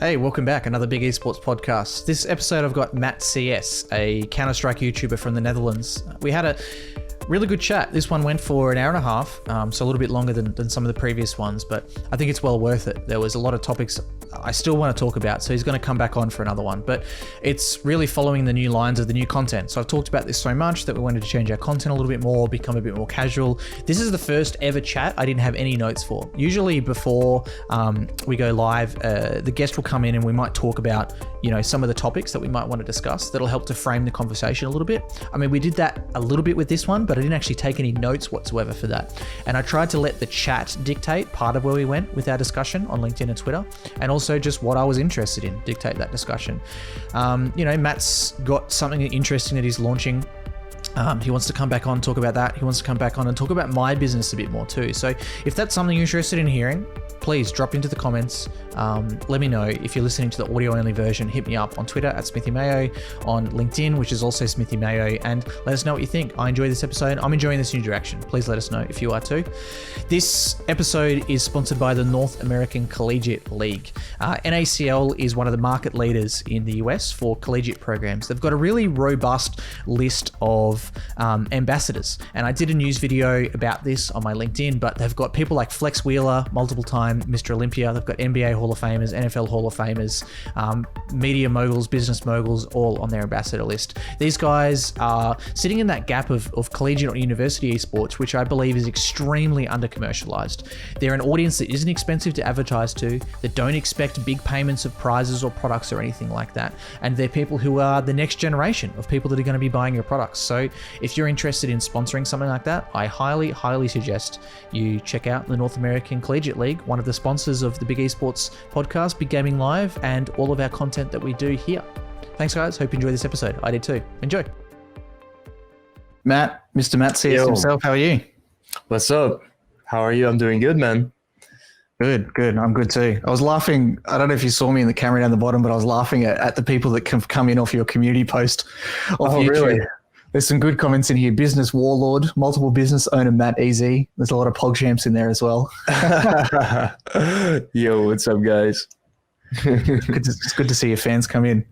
Hey, welcome back. Another Big Esports podcast. This episode I've got MattCS, a Counter-Strike YouTuber from the Netherlands. We had a really good chat. This one went for an hour and a half, so a little bit longer than some of the previous ones, but I think it's well worth it. There was a lot of topics I still want to talk about, so he's going to come back on for another one, but it's really following the new lines of the new content. So I've talked about this so much that we wanted to change our content a little bit more, become a bit more casual. This is the first ever chat I didn't have any notes for. Usually before we go live, the guest will come in and we might talk about, some of the topics that we might want to discuss that'll help to frame the conversation a little bit. I mean, we did that a little bit with this one, but I didn't actually take any notes whatsoever for that. And I tried to let the chat dictate part of where we went with our discussion on LinkedIn and Twitter, and also just what I was interested in, dictate that discussion. Matt's got something interesting that he's launching. He wants to come back on, talk about that. He wants to come back on and talk about my business a bit more too. So if that's something you're interested in hearing, please drop into the comments. Let me know. If you're listening to the audio only version, hit me up on Twitter at SmithyMayo, on LinkedIn, which is also SmithyMayo, and let us know what you think. I enjoyed this episode. I'm enjoying this new direction. Please let us know if you are too. This episode is sponsored by the North American Collegiate League. NACL is one of the market leaders in the US for collegiate programs. They've got a really robust list of ambassadors, and I did a news video about this on my LinkedIn, but they've got people like Flex Wheeler, multiple time Mr. Olympia. They've got NBA Hall of Famers, NFL Hall of Famers, media moguls, business moguls, all on their ambassador list. These guys are sitting in that gap of collegiate or university esports, which I believe is extremely under-commercialized. They're an audience that isn't expensive to advertise to, that don't expect big payments of prizes or products or anything like that. And they're people who are the next generation of people that are going to be buying your products. So if you're interested in sponsoring something like that, I highly, highly suggest you check out the North American Collegiate League, one of the sponsors of the Big Esports podcast, Big Gaming Live, and all of our content that we do here. Thanks, guys. Hope you enjoyed this episode. I did too. Enjoy. Matt, Mr. MattCS himself, how are you? What's up? How are you? I'm doing good, man. Good. I'm good too. I was laughing. I don't know if you saw me in the camera down the bottom, but I was laughing at the people that have come in off your community post. Oh, really? There's some good comments in here. Business warlord, multiple business owner, Matt Easy. There's a lot of PogChamps in there as well. Yo, what's up, guys? It's good to see your fans come in.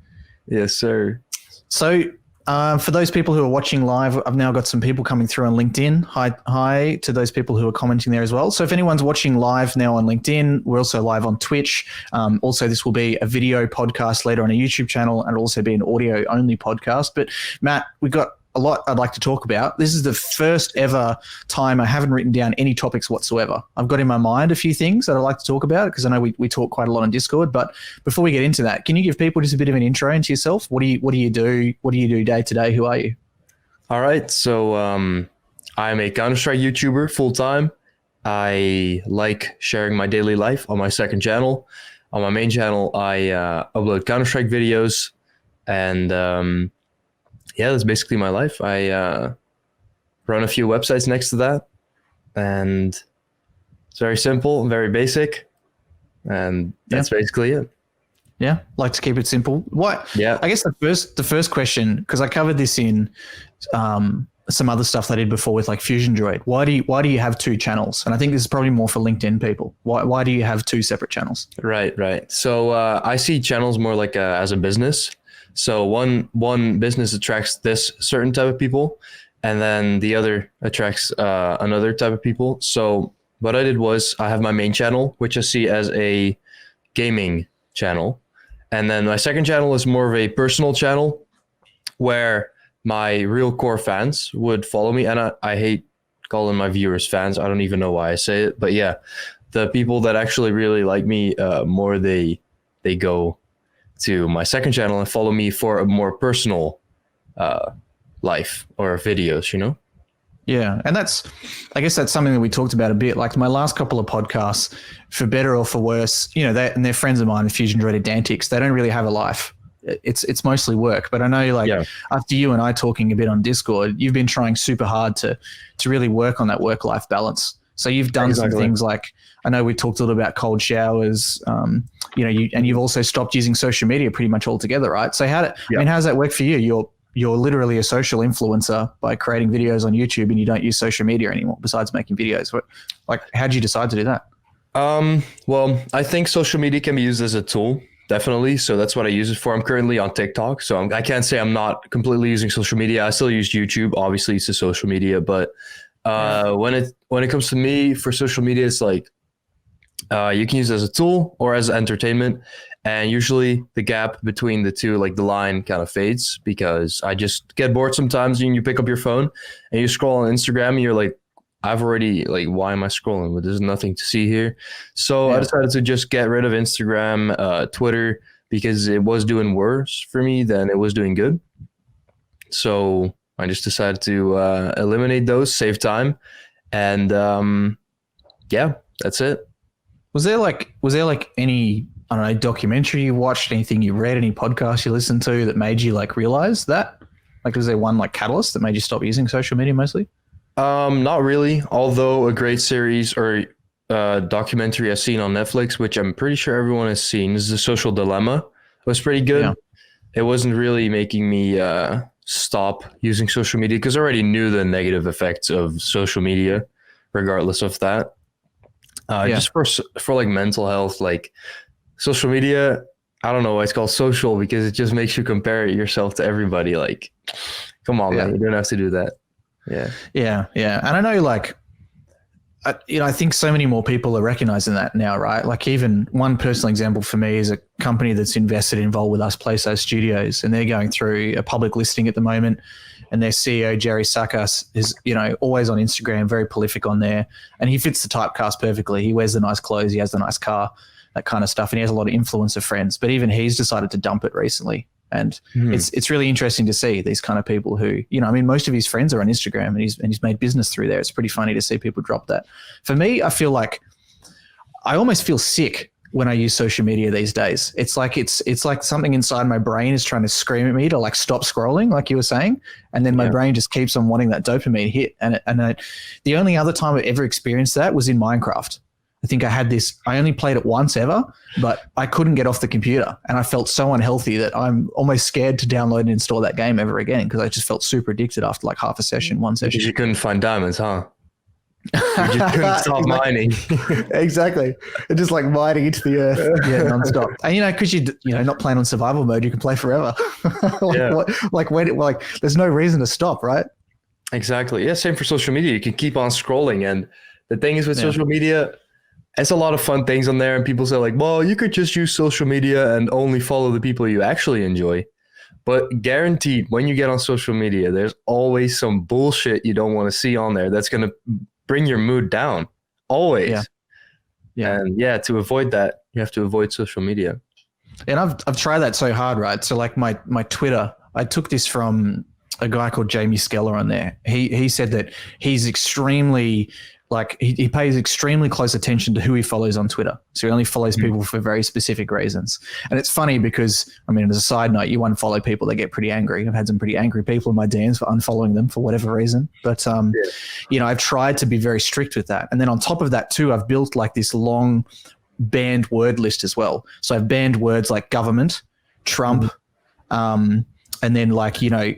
Yes, sir. So for those people who are watching live, I've now got some people coming through on LinkedIn. Hi to those people who are commenting there as well. So if anyone's watching live now on LinkedIn, we're also live on Twitch. Also, this will be a video podcast later on a YouTube channel, and it'll also be an audio only podcast. But Matt, we've got a lot I'd like to talk about. This is the first ever time I haven't written down any topics whatsoever. I've got in my mind a few things that I'd like to talk about because I know we talk quite a lot on Discord. But before we get into that, can you give people just a bit of an intro into yourself? What do you do? What do you do day to day? Who are you? All right. So I'm a Counter-Strike YouTuber full time. I like sharing my daily life on my second channel. On my main channel, I upload Counter-Strike videos, and yeah, that's basically my life. I run a few websites next to that, and it's very simple, very basic, and that's basically it. Yeah, like to keep it simple. What? Yeah. I guess the first question, because I covered this in some other stuff that I did before with like Fusion Droid. Why do you have two channels? And I think this is probably more for LinkedIn people. Why do you have two separate channels? Right. So I see channels more like as a business. So one business attracts this certain type of people, and then the other attracts another type of people. So what I did was I have my main channel, which I see as a gaming channel. And then my second channel is more of a personal channel where my real core fans would follow me. And I hate calling my viewers fans. I don't even know why I say it. But yeah, the people that actually really like me more, they go to my second channel and follow me for a more personal life or videos, Yeah, and I guess that's something that we talked about a bit. Like my last couple of podcasts, for better or for worse, and they're friends of mine, Fusion Droid Dantics. They don't really have a life. It's mostly work. But I know, after you and I talking a bit on Discord, you've been trying super hard to really work on that work-life balance. So you've done some things like, I know we talked a little about cold showers, and you've also stopped using social media pretty much altogether, right? So how does that work for you? You're literally a social influencer by creating videos on YouTube, and you don't use social media anymore besides making videos. How did you decide to do that? Well, I think social media can be used as a tool definitely. So that's what I use it for. I'm currently on TikTok, so I can't say I'm not completely using social media. I still use YouTube. Obviously, it's a social media, but when it comes to me for social media, it's like you can use it as a tool or as entertainment. And usually the gap between the two, like the line kind of fades because I just get bored sometimes and you pick up your phone and you scroll on Instagram and you're like, I've already, like, why am I scrolling? But there's nothing to see here. So I decided to just get rid of Instagram, Twitter, because it was doing worse for me than it was doing good. So I just decided to eliminate those, save time. And yeah, that's it. Was there like any, I don't know, documentary you watched, anything you read, any podcast you listened to that made you like realize that? Like, was there one like catalyst that made you stop using social media mostly? Not really. Although a great series or documentary I've seen on Netflix, which I'm pretty sure everyone has seen, is The Social Dilemma. It was pretty good. Yeah. It wasn't really making me stop using social media because I already knew the negative effects of social media, regardless of that. Just for like mental health, like social media, I don't know why it's called social because it just makes you compare yourself to everybody. Like, come on, man, you don't have to do that. Yeah. And I know, like, I think so many more people are recognizing that now, right? Like, even one personal example for me is a company that's involved with us, PlaySide Studios, and they're going through a public listing at the moment. And their CEO, Jerry Sakas, is, always on Instagram, very prolific on there. And he fits the typecast perfectly. He wears the nice clothes. He has the nice car, that kind of stuff. And he has a lot of influencer friends. But even he's decided to dump it recently. And it's really interesting to see these kind of people who, most of his friends are on Instagram and he's made business through there. It's pretty funny to see people drop that. For me, I feel like I almost feel sick when I use social media these days. It's like something inside my brain is trying to scream at me to like stop scrolling, like you were saying, and then my brain just keeps on wanting that dopamine hit. And the only other time I ever experienced that was in Minecraft. I think I only played it once ever, but I couldn't get off the computer and I felt so unhealthy that I'm almost scared to download and install that game ever again because I just felt super addicted after like half a session, one session. Because you couldn't find diamonds, huh? You just couldn't stop mining. Exactly. And just like mining into the earth nonstop. And because you're not playing on survival mode, you can play forever. There's no reason to stop, right? Exactly. Yeah, same for social media. You can keep on scrolling. And the thing is with social media, it's a lot of fun things on there. And people say like, well, you could just use social media and only follow the people you actually enjoy. But guaranteed, when you get on social media, there's always some bullshit you don't want to see on there that's going to bring your mood down. Always. And to avoid that, you have to avoid social media. And I've tried that so hard, right? So like my Twitter, I took this from a guy called Jamie Skeller on there. He said that he's extremely he pays extremely close attention to who he follows on Twitter. So he only follows people for very specific reasons. And it's funny because, as a side note, you unfollow people that get pretty angry. I've had some pretty angry people in my DMs for unfollowing them for whatever reason. But, I've tried to be very strict with that. And then on top of that too, I've built like this long banned word list as well. So I've banned words like government, Trump, and then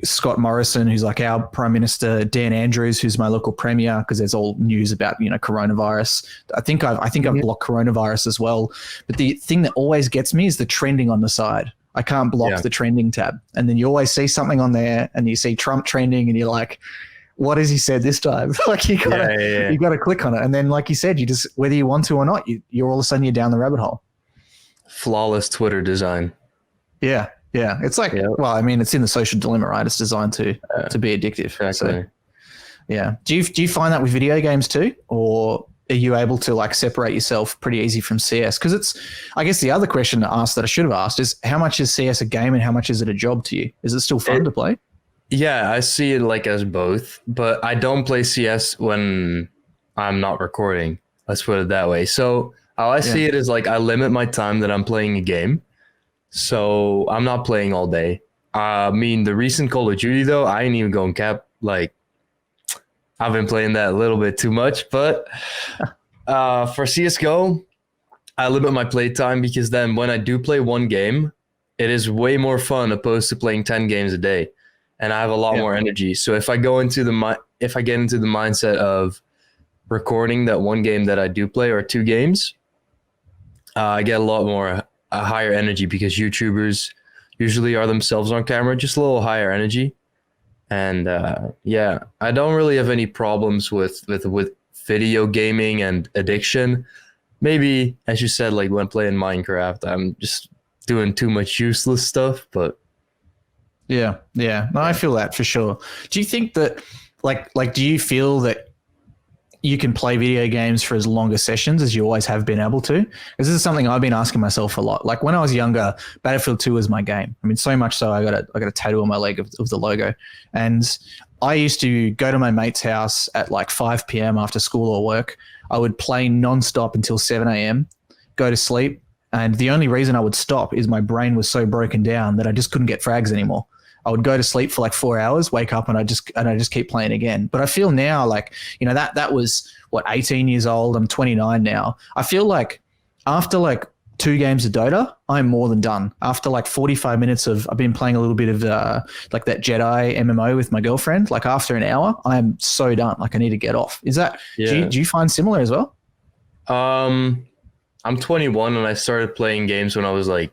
Scott Morrison, who's like our prime minister, Dan Andrews, who's my local premier, because there's all news about coronavirus. I think I've blocked coronavirus as well. But the thing that always gets me is the trending on the side. I can't block the trending tab, and then you always see something on there, and you see Trump trending, and you're like, "What has he said this time?" You gotta click on it, and then like you said, you just whether you want to or not, you're all of a sudden you're down the rabbit hole. Flawless Twitter design. Yeah. Yeah, it's like, it's in the social dilemma, right? It's designed to be addictive. Exactly. So, yeah. Do you find that with video games too, or are you able to like separate yourself pretty easy from CS? Because I guess the other question to ask that I should have asked is how much is CS a game and how much is it a job to you? Is it still fun to play? Yeah, I see it like as both, but I don't play CS when I'm not recording. Let's put it that way. So how I see it is like I limit my time that I'm playing a game. So I'm not playing all day. The recent Call of Duty, though, I ain't even going cap. Like, I've been playing that a little bit too much. But for CSGO, I limit my play time because then when I do play one game, it is way more fun opposed to playing 10 games a day. And I have a lot more energy. So if I get into the mindset of recording that one game that I do play or two games, I get a lot more a higher energy because YouTubers usually are themselves on camera, just a little higher energy. And yeah, I don't really have any problems with video gaming and addiction. Maybe, as you said, like when playing Minecraft, I'm just doing too much useless stuff. But Yeah, yeah. No, I feel that for sure. Do you think that, do you feel that you can play video games for as longer sessions as you always have been able to? Because this is something I've been asking myself a lot. Like when I was younger, Battlefield 2 was my game. I mean, so much so I got a tattoo on my leg of the logo. And I used to go to my mate's house at like 5 p.m. after school or work. I would play nonstop until 7 a.m., go to sleep. And the only reason I would stop is my brain was so broken down that I just couldn't get frags anymore. I would go to sleep for like 4 hours, wake up, and I just keep playing again. But I feel now like, that was what, 18 years old. I'm 29 now. I feel like after like 2 games of Dota, I'm more than done. After like 45 minutes I've been playing a little bit of like that Jedi MMO with my girlfriend. Like after an hour, I'm so done. Like I need to get off. Is that, do you find similar as well? I'm 21 and I started playing games when I was like,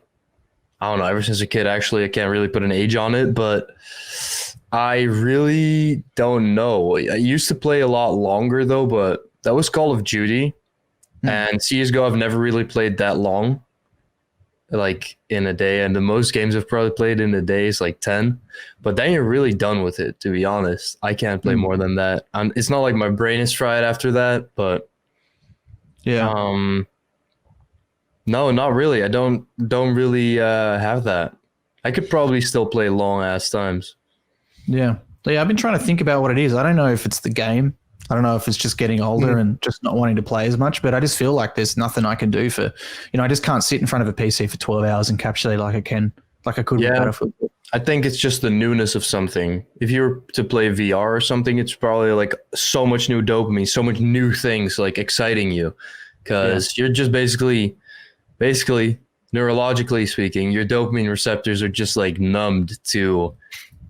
I don't know, ever since a kid. Actually, I can't really put an age on it, but I really don't know. I used to play a lot longer though, but that was Call of Duty. And CSGO I've never really played that long, like in a day. And the most games I've probably played in a day is like 10. But then you're really done with it, to be honest. I can't play more than that. It's not like my brain is fried after that, but yeah. No, not really. I don't really have that. I could probably still play long ass times. Yeah. Yeah, I've been trying to think about what it is. I don't know if it's the game. I don't know if it's just getting older and just not wanting to play as much, but I just feel like there's nothing I can do for, I just can't sit in front of a PC for 12 hours and encapsulate like I could with Battlefield. I think it's just the newness of something. If you were to play VR or something, it's probably like so much new dopamine, so much new things like exciting you, because you're just basically neurologically speaking, your dopamine receptors are just like numbed to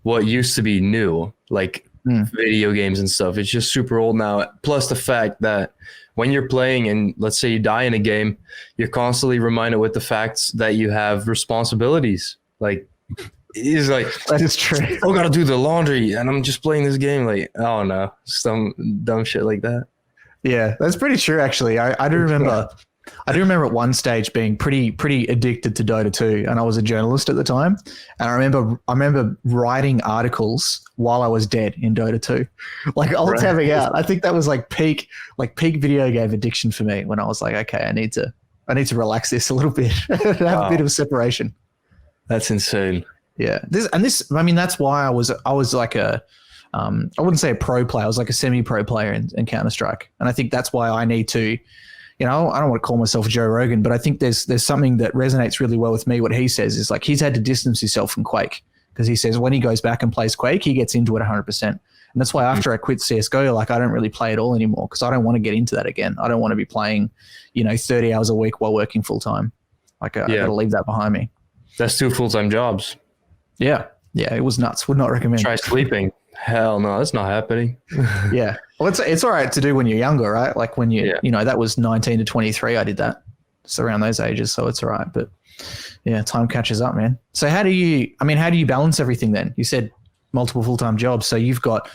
what used to be new, like video games and stuff. It's just super old now. Plus the fact that when you're playing and let's say you die in a game, you're constantly reminded with the facts that you have responsibilities. Like it's like, that is true. I got to do the laundry and I'm just playing this game. Like, I don't know, some dumb shit like that. Yeah, that's pretty true. Actually, I do remember. I do remember at one stage being pretty addicted to Dota 2, and I was a journalist at the time. And I remember writing articles while I was dead in Dota 2, like alt tabbing out. I think that was like peak video game addiction for me when I was like, okay, I need to relax this a little bit, have a bit of separation. That's insane. Yeah, I mean, that's why I was like a I wouldn't say a pro player. I was like a semi-pro player in Counter-Strike, and I think that's why I need to. I don't want to call myself Joe Rogan, but I think there's something that resonates really well with me. What he says is like he's had to distance himself from Quake because he says when he goes back and plays Quake, he gets into it 100%. And that's why after I quit CSGO, like I don't really play it all anymore because I don't want to get into that again. I don't want to be playing, 30 hours a week while working full time. Like I got to leave that behind me. That's 2 full-time jobs. Yeah. Yeah, it was nuts. Would not recommend. Try sleeping. Hell no, that's not happening. Yeah. Well, it's all right to do when you're younger, right? Like when that was 19 to 23, I did that. It's around those ages, so it's all right. But yeah, time catches up, man. So how do you balance everything then? You said multiple full-time jobs. So you've got,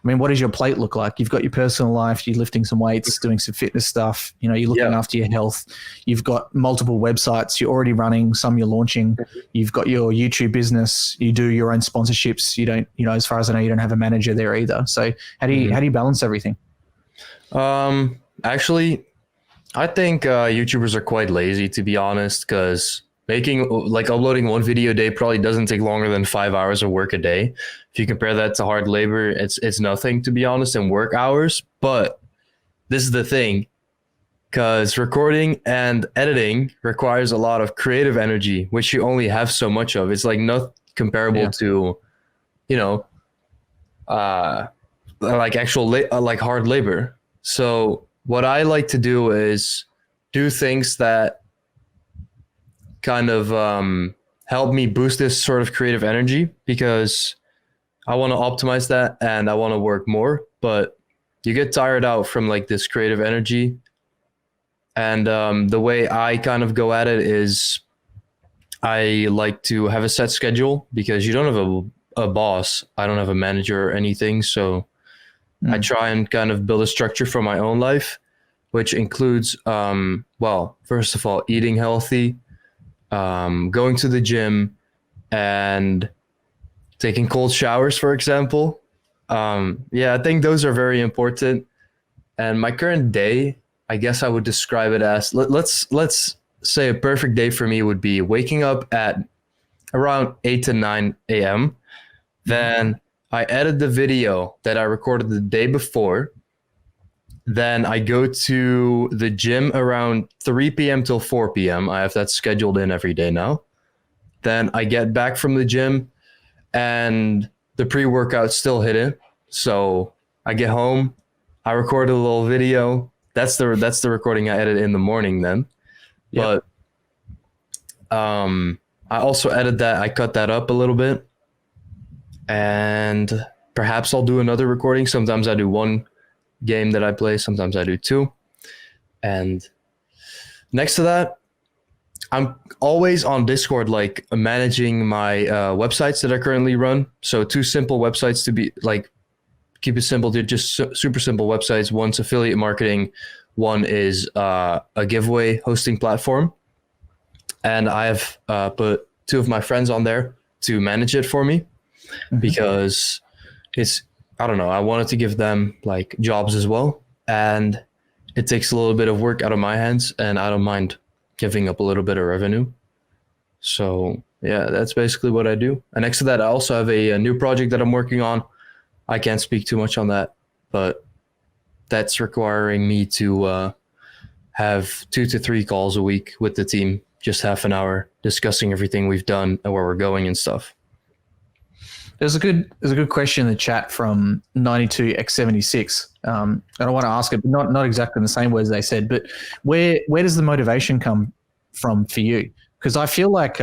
what does your plate look like? You've got your personal life, you're lifting some weights, doing some fitness stuff, you're looking after your health. You've got multiple websites you're already running, some you're launching. You've got your YouTube business, you do your own sponsorships. You don't, as far as I know, you don't have a manager there either. So how do you balance everything? Actually, I think YouTubers are quite lazy, to be honest, because uploading one video a day probably doesn't take longer than 5 hours of work a day. If you compare that to hard labor, it's nothing, to be honest, in work hours. But this is the thing, because recording and editing requires a lot of creative energy, which you only have so much of. It's like not comparable to, like actual like hard labor. So what I like to do is do things that kind of help me boost this sort of creative energy, because I want to optimize that and I want to work more, but you get tired out from like this creative energy. And the way I kind of go at it is I like to have a set schedule because you don't have a boss. I don't have a manager or anything. So I try and kind of build a structure for my own life, which includes, well, first of all, eating healthy, going to the gym, and taking cold showers, for example. Yeah, I think those are very important. And my current day, I guess I would describe it as let's say a perfect day for me would be waking up at around 8 to 9 a.m. Then I edit the video that I recorded the day before. Then I go to the gym around 3 p.m. till 4 p.m. I have that scheduled in every day now. Then I get back from the gym and the pre-workout's still hidden. So I get home, I record a little video. That's the recording I edit in the morning then. Yep. But I also edit that. I cut that up a little bit. And perhaps I'll do another recording. Sometimes I do one game that I play. Sometimes I do two. And next to that, I'm always on Discord, like managing my websites that I currently run. So 2 simple websites to be like, keep it simple. They're just super simple websites. One's affiliate marketing. One is a giveaway hosting platform. And I have put 2 of my friends on there to manage it for me because it's, I don't know, I wanted to give them like jobs as well. And it takes a little bit of work out of my hands and I don't mind giving up a little bit of revenue. So yeah, that's basically what I do. And next to that, I also have a new project that I'm working on. I can't speak too much on that, but that's requiring me to have 2 to 3 calls a week with the team, just half an hour discussing everything we've done and where we're going and stuff. There's a good question in the chat from 92x76. I don't want to ask it, but not exactly in the same words they said, but where does the motivation come from for you? Because I feel like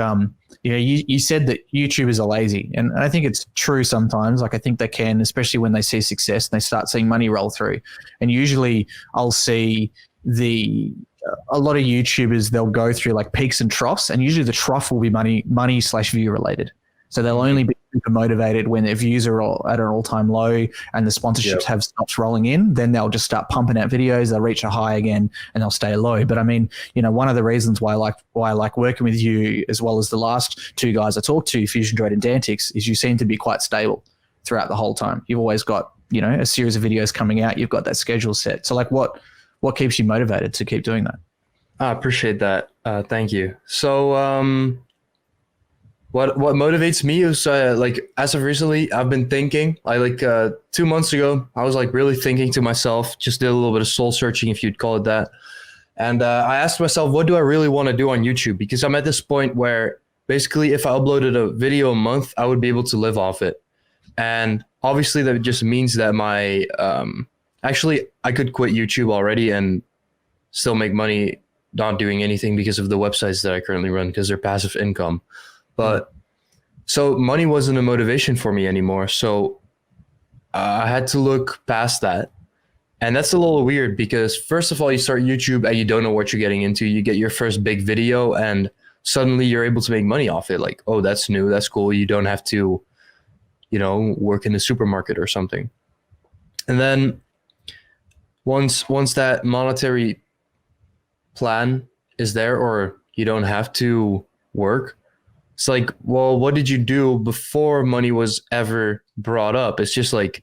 you said that YouTubers are lazy, and I think it's true sometimes. Like I think they can, especially when they see success and they start seeing money roll through. And usually I'll see a lot of YouTubers, they'll go through like peaks and troughs, and usually the trough will be money/view related. So they'll only be super motivated when their views are at an all-time low and the sponsorships have stopped rolling in. Then they'll just start pumping out videos. They'll reach a high again and they'll stay low. But I mean, one of the reasons why I like working with you, as well as the last 2 guys I talked to, Fusion Droid and Dantix, is you seem to be quite stable throughout the whole time. You've always got a series of videos coming out. You've got that schedule set. So like, what keeps you motivated to keep doing that? I appreciate that. Thank you. So what motivates me is like as of recently, I've been thinking. 2 months ago, I was like really thinking to myself. Just did a little bit of soul searching, if you'd call it that. And I asked myself, what do I really want to do on YouTube? Because I'm at this point where basically, if I uploaded a video a month, I would be able to live off it. And obviously, that just means that my actually I could quit YouTube already and still make money not doing anything because of the websites that I currently run, because they're passive income. But so money wasn't a motivation for me anymore. So I had to look past that. And that's a little weird because first of all, you start YouTube and you don't know what you're getting into. You get your first big video and suddenly you're able to make money off it. Like, oh, that's new. That's cool. You don't have to, work in the supermarket or something. And then once that monetary plan is there, or you don't have to work, it's like, well, what did you do before money was ever brought up? It's just like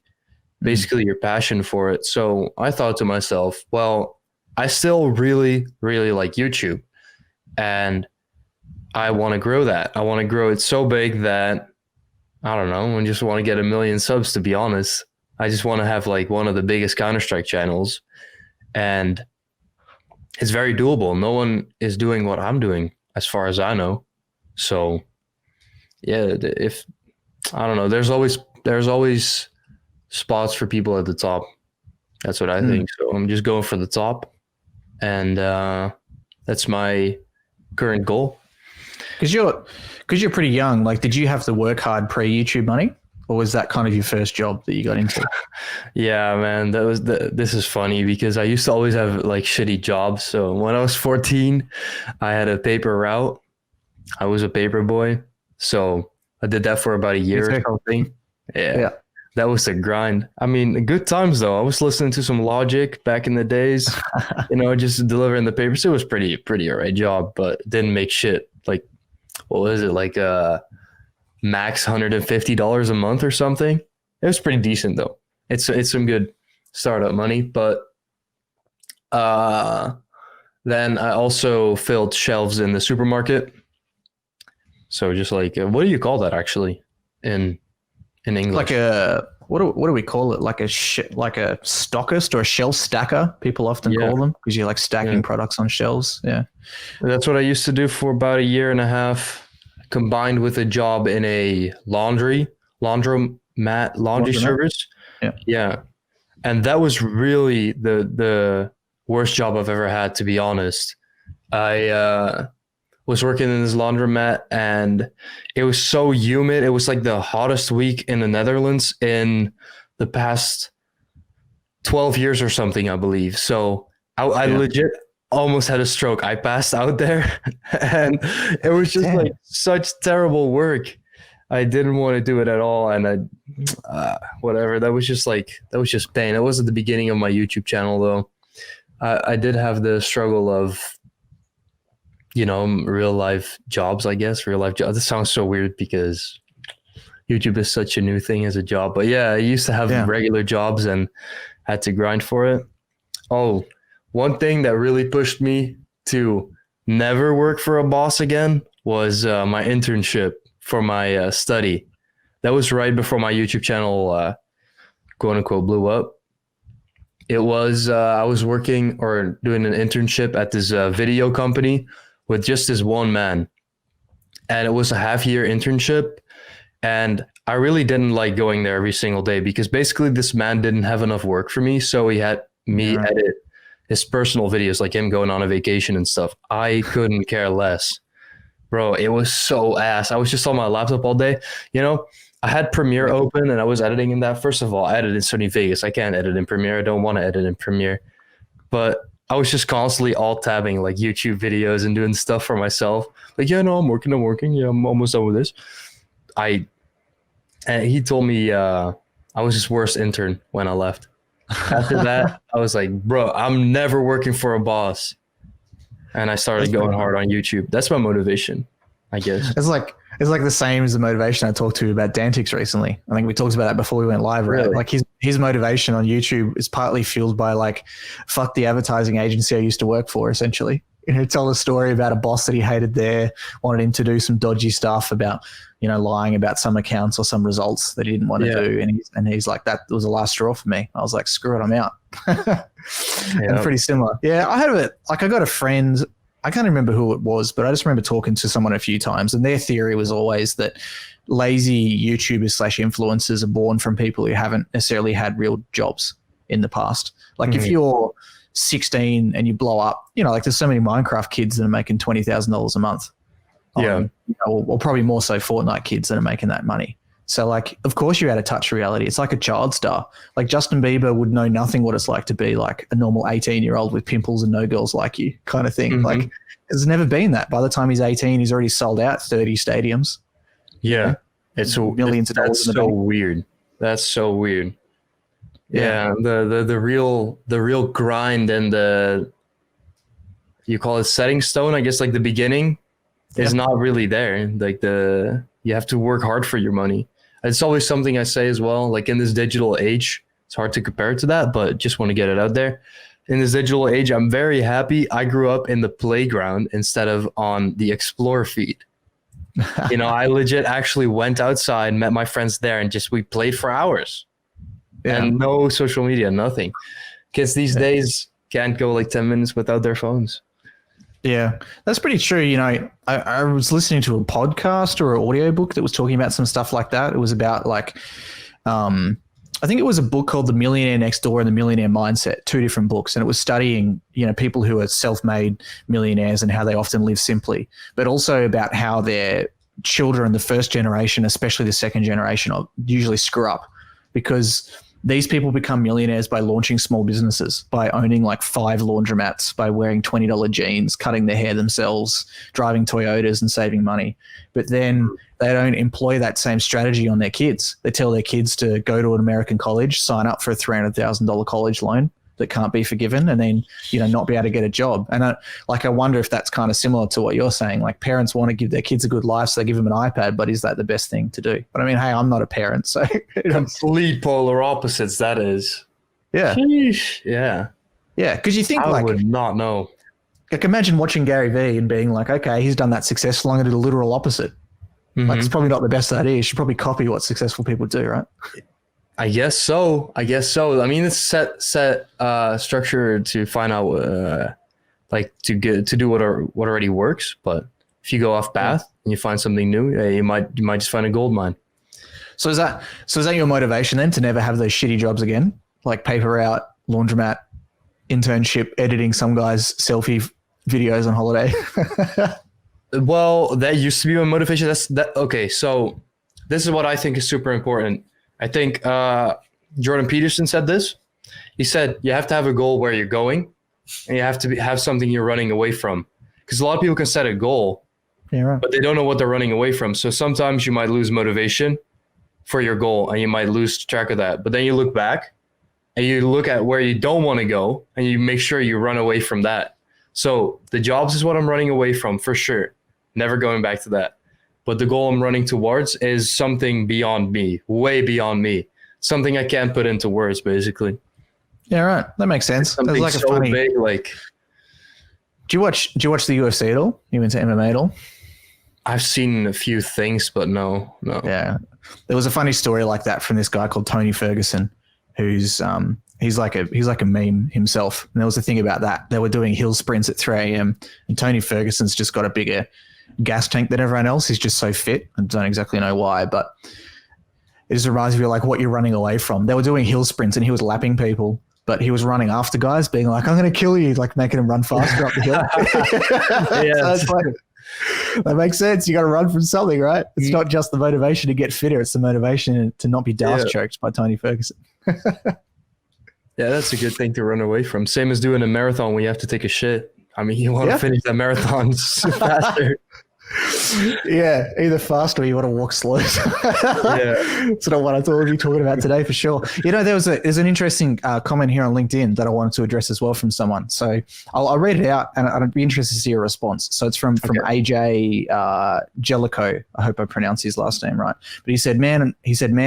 basically your passion for it. So I thought to myself, well, I still really, really like YouTube and I want to grow that. I want to grow it so big that, I don't know, I just want to get 1 million subs, to be honest. I just want to have like one of the biggest Counter-Strike channels, and it's very doable. No one is doing what I'm doing as far as I know. So yeah, if I don't know, there's always spots for people at the top. That's what I think. So I'm just going for the top, and that's my current goal. Because you're pretty young. Like, did you have to work hard pre-YouTube money, or was that kind of your first job that you got into? Yeah, man, this is funny because I used to always have like shitty jobs. So when I was 14, I had a paper route. I was a paper boy, so I did that for about a year or something. Yeah. That was the grind. I mean, good times though. I was listening to some Logic back in the days, just delivering the papers. It was pretty alright job, but didn't make shit. Like, what was it? Like max $150 a month or something. It was pretty decent though. It's some good startup money, but then I also filled shelves in the supermarket. So just like, what do you call that actually in English? Like what do we call it? Like like a stockist or a shelf stacker, people often call them, because you're like stacking products on shelves. Yeah. That's what I used to do for about a year and a half, combined with a job in a laundry service. Yeah. Yeah. And that was really the worst job I've ever had, to be honest. I was working in this laundromat and it was so humid. It was like the hottest week in the Netherlands in the past 12 years or something, I believe. So I legit almost had a stroke. I passed out there and it was just like such terrible work. I didn't want to do it at all. And whatever, that was just pain. It was at the beginning of my YouTube channel though. I did have the struggle of, real life jobs, I guess. Real life jobs. This sounds so weird because YouTube is such a new thing as a job. But yeah, I used to have regular jobs and had to grind for it. Oh, one thing that really pushed me to never work for a boss again was my internship for my study. That was right before my YouTube channel, quote unquote, blew up. It was, I was working or doing an internship at this video company with just this one man. And it was a half-year internship. And I really didn't like going there every single day because basically this man didn't have enough work for me. So he had me edit his personal videos, like him going on a vacation and stuff. I couldn't care less. Bro, it was so ass. I was just on my laptop all day. I had Premiere open and I was editing in that. First of all, I edit in Sony Vegas. I can't edit in Premiere. I don't want to edit in Premiere. But I was just constantly alt-tabbing like YouTube videos and doing stuff for myself. Like, I'm working. Yeah, I'm almost done with this. And he told me I was his worst intern when I left. After that, I was like, bro, I'm never working for a boss. And I started going hard on YouTube. That's my motivation, I guess. It's like the same as the motivation I talked to about Dantix recently. I think we talked about that before we went live, right? Really? Like his motivation on YouTube is partly fueled by like, fuck the advertising agency I used to work for, essentially. Tell a story about a boss that he hated there, wanted him to do some dodgy stuff about, lying about some accounts or some results that he didn't want to do. And he's like, that was the last straw for me. I was like, screw it, I'm out. And pretty similar. Yeah, I got a friend, I can't remember who it was, but I just remember talking to someone a few times, and their theory was always that lazy YouTubers / influencers are born from people who haven't necessarily had real jobs in the past. Like if you're 16 and you blow up, like there's so many Minecraft kids that are making $20,000 a month. Or probably more so Fortnite kids that are making that money. So like, of course you're out of touch with reality. It's like a child star. Like Justin Bieber would know nothing what it's like to be like a normal 18-year-old with pimples and no girls like you kind of thing. Mm-hmm. Like there's never been that. By the time he's 18, he's already sold out 30 stadiums. Yeah. It's millions of dollars. That's so weird. That's so weird. Yeah. The real grind and you call it setting stone, I guess, like the beginning is not really there. Like you have to work hard for your money. It's always something I say as well. Like in this digital age, it's hard to compare it to that, but just want to get it out there. In this digital age, I'm very happy I grew up in the playground instead of on the Explore feed. I legit actually went outside, met my friends there, and we played for hours. And no social media, nothing. Kids these days can't go like 10 minutes without their phones. Yeah, that's pretty true. I was listening to a podcast or an audiobook that was talking about some stuff like that. It was about like, I think it was a book called The Millionaire Next Door and The Millionaire Mindset, 2 different books. And it was studying, people who are self-made millionaires and how they often live simply, but also about how their children, the first generation, especially the second generation, usually screw up because these people become millionaires by launching small businesses, by owning like 5 laundromats, by wearing $20 jeans, cutting their hair themselves, driving Toyotas and saving money. But then they don't employ that same strategy on their kids. They tell their kids to go to an American college, sign up for a $300,000 college loan that can't be forgiven, and then, not be able to get a job. And I wonder if that's kind of similar to what you're saying. Like, parents want to give their kids a good life, so they give them an iPad, but is that the best thing to do? But I mean, hey, I'm not a parent, so complete polar opposites. That is. Yeah. Sheesh. Yeah. Yeah. Because you think I would not know. Like, imagine watching Gary Vee and being like, okay, he's done that successful, I'm going to do the literal opposite. Mm-hmm. Like, it's probably not the best idea. You should probably copy what successful people do, right? I guess so. I mean, it's set structure to find out, to do what already works. But if you go off path and you find something new, you might just find a gold mine. So is that your motivation then, to never have those shitty jobs again, like paper route, laundromat, internship, editing some guy's selfie videos on holiday? Well, that used to be my motivation. Okay. So this is what I think is super important. I think Jordan Peterson said this. He said you have to have a goal where you're going, and you have to have something you're running away from. Because a lot of people can set a goal, but they don't know what they're running away from. So sometimes you might lose motivation for your goal, and you might lose track of that. But then you look back, and you look at where you don't want to go, and you make sure you run away from that. So the jobs is what I'm running away from for sure. Never going back to that. But the goal I'm running towards is something beyond me, way beyond me. Something I can't put into words, basically. Yeah, right. That makes sense. Something like so big, like. Do you watch the UFC at all? You into MMA at all? I've seen a few things, but no. Yeah, there was a funny story like that from this guy called Tony Ferguson, who's he's like a meme himself. And there was a thing about that. They were doing hill sprints at 3 a.m. and Tony Ferguson's just got a bigger gas tank than everyone else. He's just so fit. I don't exactly know why, but it just reminds me of like what you're running away from. They were doing hill sprints and he was lapping people, but he was running after guys being like, I'm going to kill you, like making them run faster up the hill. Yeah. So it's like, that makes sense. You got to run from something, right? It's not just the motivation to get fitter. It's the motivation to not be daft choked by Tony Ferguson. Yeah, that's a good thing to run away from. Same as doing a marathon where you have to take a shit. I mean, you want to finish that marathon faster. Yeah, either fast or you want to walk slow. It's not what I thought we'd be talking about today for sure. There's an interesting comment here on LinkedIn that I wanted to address as well from someone. So I'll read it out and I'd be interested to see your response. So it's from AJ Jellicoe. I hope I pronounced his last name right. But he said, man,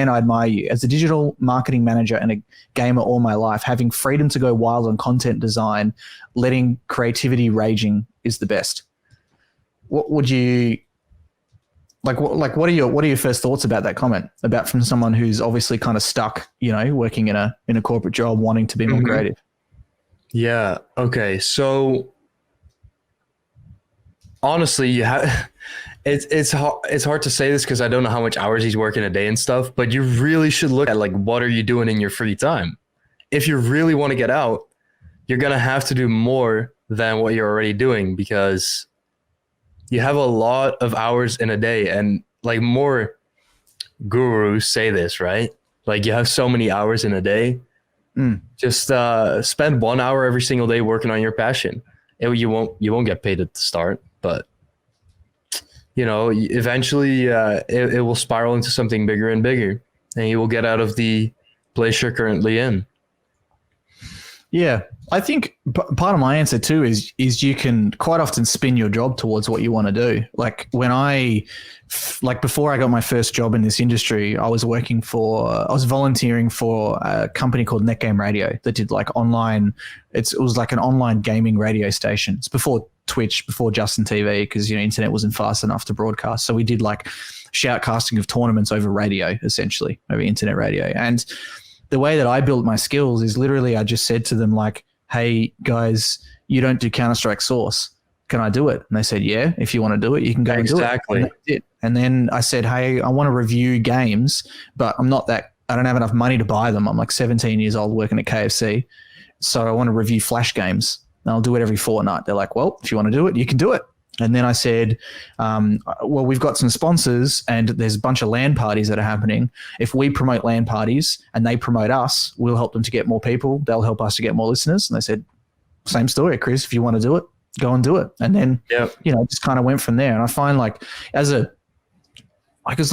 I admire you. As a digital marketing manager and a gamer all my life, having freedom to go wild on content design, letting creativity raging is the best. What would you like? What are your first thoughts about that comment? About from someone who's obviously kind of stuck, working in a corporate job, wanting to be more creative. Yeah. Okay. So honestly, it's hard to say this because I don't know how much hours he's working a day and stuff. But you really should look at like what are you doing in your free time. If you really want to get out, you're gonna have to do more than what you're already doing because you have a lot of hours in a day, and like more gurus say this, right? Like you have so many hours in a day. Just spend 1 hour every single day working on your passion. You won't get paid at the start, but eventually it will spiral into something bigger and bigger, and you will get out of the place you're currently in. Yeah, I think part of my answer too is you can quite often spin your job towards what you want to do. Like before I got my first job in this industry, I was volunteering for a company called Netgame Radio that did like online. It was like an online gaming radio station. It's before Twitch, before Justin TV, because internet wasn't fast enough to broadcast. So we did like shoutcasting of tournaments over radio, essentially over internet radio. And the way that I built my skills is literally I just said to them like, hey guys, you don't do Counter-Strike Source. Can I do it? And they said, yeah, if you want to do it, you can go and do it. Exactly. And then I said, hey, I want to review games, but I don't have enough money to buy them. I'm like 17 years old working at KFC. So I want to review Flash games and I'll do it every fortnight. They're like, well, if you want to do it, you can do it. And then I said, well, we've got some sponsors and there's a bunch of LAN parties that are happening. If we promote LAN parties and they promote us, we'll help them to get more people. They'll help us to get more listeners. And they said, same story, Chris. If you want to do it, go and do it. And then, just kind of went from there. And I find like as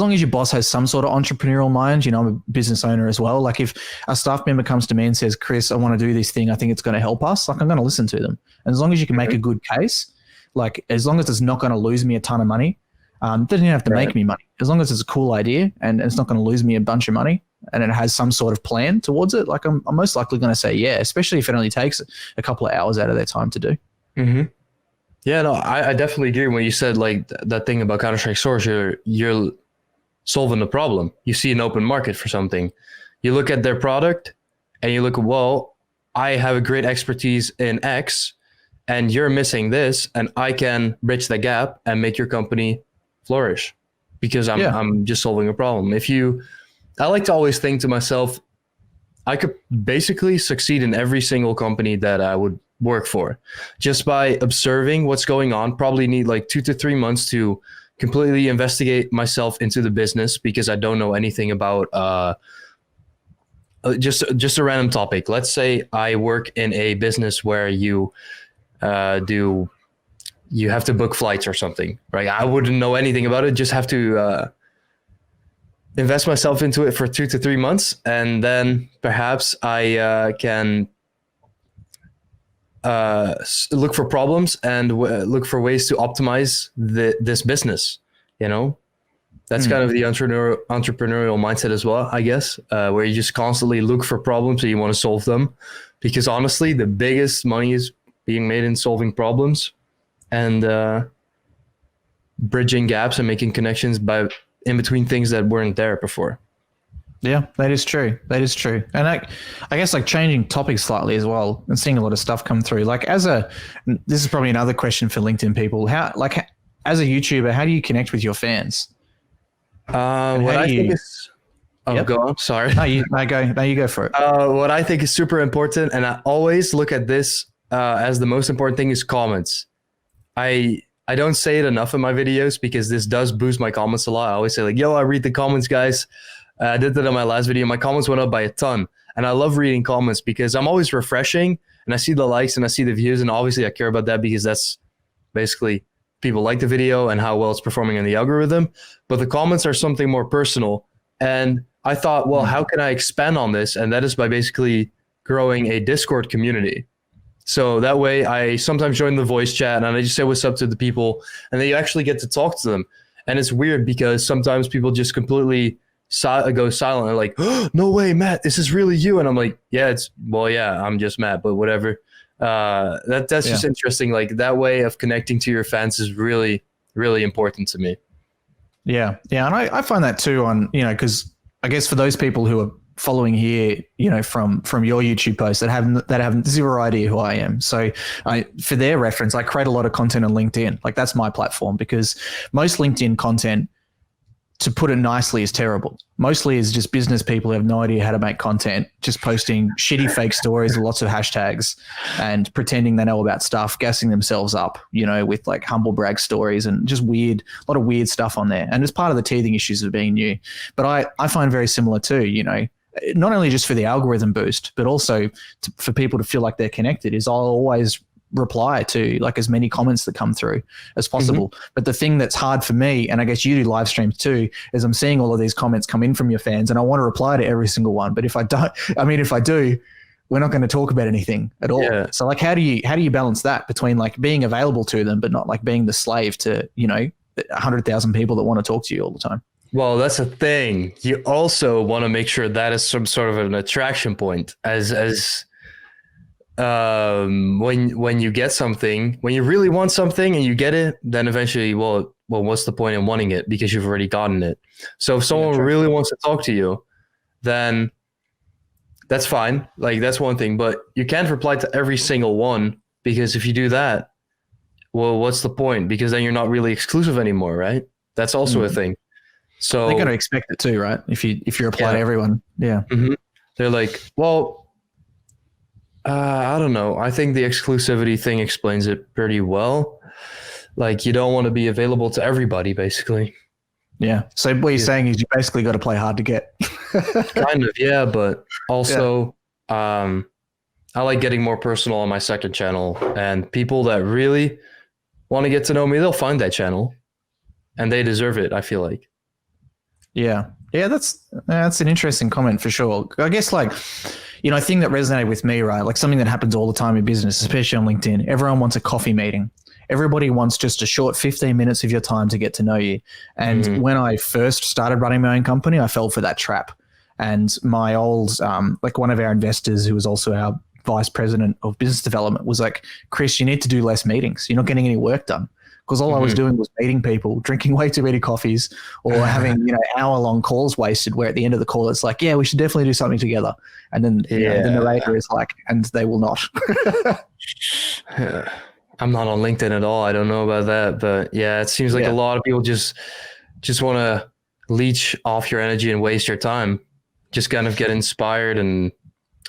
long as your boss has some sort of entrepreneurial mind, I'm a business owner as well. Like if a staff member comes to me and says, Chris, I want to do this thing, I think it's going to help us. Like I'm going to listen to them. And as long as you can make a good case, like as long as it's not going to lose me a ton of money, it doesn't even have to make me money. As long as it's a cool idea and it's not going to lose me a bunch of money and it has some sort of plan towards it, like I'm most likely going to say yeah, especially if it only takes a couple of hours out of their time to do. Mm-hmm. Yeah, no, I definitely agree when you said like that thing about Counter-Strike Source, you're solving the problem. You see an open market for something. You look at their product and you look, well, I have a great expertise in X and you're missing this, and I can bridge the gap and make your company flourish because I'm just solving a problem. I like to always think to myself, I could basically succeed in every single company that I would work for just by observing what's going on. Probably need like 2 to 3 months to completely investigate myself into the business because I don't know anything about just a random topic. Let's say I work in a business where you have to book flights or something, right? I wouldn't know anything about it. Just have to invest myself into it for 2 to 3 months, and then perhaps I can look for problems and look for ways to optimize this business. That's kind of the entrepreneurial mindset as well, I guess, where you just constantly look for problems and you want to solve them, because honestly, the biggest money is being made in solving problems and bridging gaps and making connections in between things that weren't there before. Yeah, that is true. And I guess like changing topics slightly as well and seeing a lot of stuff come through. Like this is probably another question for LinkedIn people. As a YouTuber, how do you connect with your fans? Go on. Sorry. You go for it. What I think is super important, and I always look at this as the most important thing, is comments. I don't say it enough in my videos because this does boost my comments a lot. I always say like, yo, I read the comments, guys. I did that on my last video. My comments went up by a ton. And I love reading comments because I'm always refreshing and I see the likes and I see the views. And obviously I care about that because that's basically people like the video and how well it's performing in the algorithm. But the comments are something more personal. And I thought, well, how can I expand on this? And that is by basically growing a Discord community. So that way I sometimes join the voice chat and I just say what's up to the people, and then you actually get to talk to them. And it's weird because sometimes people just completely go silent. They're like, oh, no way, Matt, this is really you. And I'm like, yeah, I'm just Matt, but whatever. That's just interesting. Like that way of connecting to your fans is really, really important to me. Yeah. And I find that too on, because I guess for those people who are following here, from your YouTube posts that have zero idea who I am. So for their reference, I create a lot of content on LinkedIn. Like that's my platform, because most LinkedIn content, to put it nicely, is terrible. Mostly is just business people who have no idea how to make content, just posting shitty fake stories with lots of hashtags and pretending they know about stuff, gassing themselves up, with like humble brag stories and just a lot of weird stuff on there. And it's part of the teething issues of being new. But I find very similar too, not only just for the algorithm boost, but also for people to feel like they're connected, is I'll always reply to like as many comments that come through as possible. Mm-hmm. But the thing that's hard for me, and I guess you do live streams too, is I'm seeing all of these comments come in from your fans and I want to reply to every single one. But if I do, we're not going to talk about anything at all. Yeah. So like, how do you balance that between like being available to them, but not like being the slave to, 100,000 people that want to talk to you all the time? Well, that's a thing. You also want to make sure that is some sort of an attraction point when you get something, when you really want something and you get it, then eventually, well, what's the point in wanting it because you've already gotten it? So if someone really wants to talk to you, then that's fine. Like that's one thing, but you can't reply to every single one, because if you do that, well, what's the point? Because then you're not really exclusive anymore, right? That's also a thing. So they're going to expect it too, right? If you reply to everyone. Yeah. Mm-hmm. They're like, well, I don't know. I think the exclusivity thing explains it pretty well. Like you don't want to be available to everybody, basically. Yeah. So what you're saying is you basically got to play hard to get. Kind of, yeah, but also, I like getting more personal on my second channel, and people that really want to get to know me, they'll find that channel, and they deserve it. I feel like. Yeah. Yeah, that's an interesting comment for sure. I guess like, a thing that resonated with me, right? Like something that happens all the time in business, especially on LinkedIn. Everyone wants a coffee meeting. Everybody wants just a short 15 minutes of your time to get to know you. And when I first started running my own company, I fell for that trap. And my old, like one of our investors, who was also our vice president of business development, was like, Chris, you need to do less meetings. You're not getting any work done. Because all I was doing was meeting people, drinking way too many coffees, or having hour-long calls wasted. Where at the end of the call, it's like, yeah, we should definitely do something together. And then the narrator is like, and they will not. I'm not on LinkedIn at all. I don't know about that, but yeah, it seems like a lot of people just want to leech off your energy and waste your time. Just kind of get inspired, and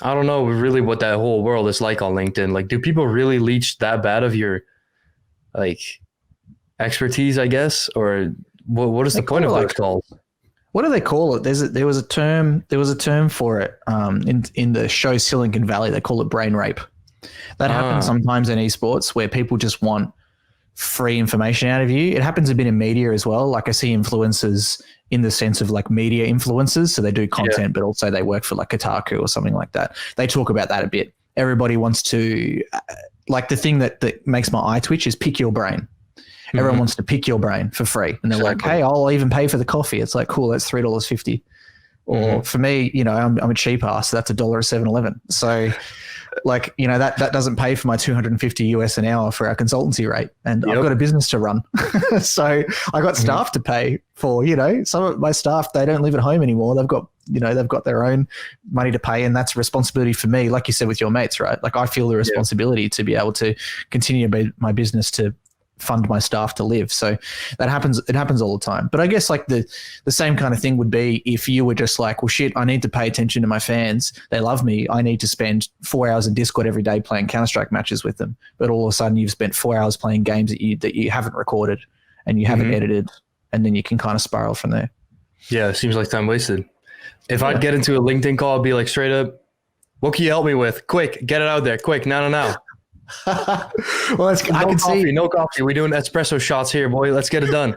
I don't know really what that whole world is like on LinkedIn. Like, do people really leech that bad of your like expertise, I guess, or what is the point of those calls? What do they call it? There was a term for it in the show Silicon Valley. They call it brain rape. That happens sometimes in esports where people just want free information out of you. It happens a bit in media as well. Like I see influencers in the sense of like media influencers. So they do content, but also they work for like Kotaku or something like that. They talk about that a bit. Everybody wants to, like the thing that makes my eye twitch is pick your brain. Everyone wants to pick your brain for free. And they're like, hey, I'll even pay for the coffee. It's like, cool, that's $3.50. Or for me, I'm a cheap ass. So that's $1 at 7-Eleven. So like, that doesn't pay for my $250 US an hour for our consultancy rate. And I've got a business to run. So I got staff to pay for, some of my staff, they don't live at home anymore. They've got, they've got their own money to pay. And that's a responsibility for me. Like you said, with your mates, right? Like I feel the responsibility to be able to continue my business to fund my staff to live. So that happens. It happens all the time. But I guess like the same kind of thing would be if you were just like, well, shit, I need to pay attention to my fans. They love me. I need to spend 4 hours in Discord every day playing Counter-Strike matches with them. But all of a sudden you've spent 4 hours playing games that you haven't recorded and you haven't edited. And then you can kind of spiral from there. Yeah. It seems like time wasted. If I'd get into a LinkedIn call, I'd be like straight up, what can you help me with? Quick, get it out there. Quick. No. Well, I can see no coffee. We're doing espresso shots here, boy. Let's get it done.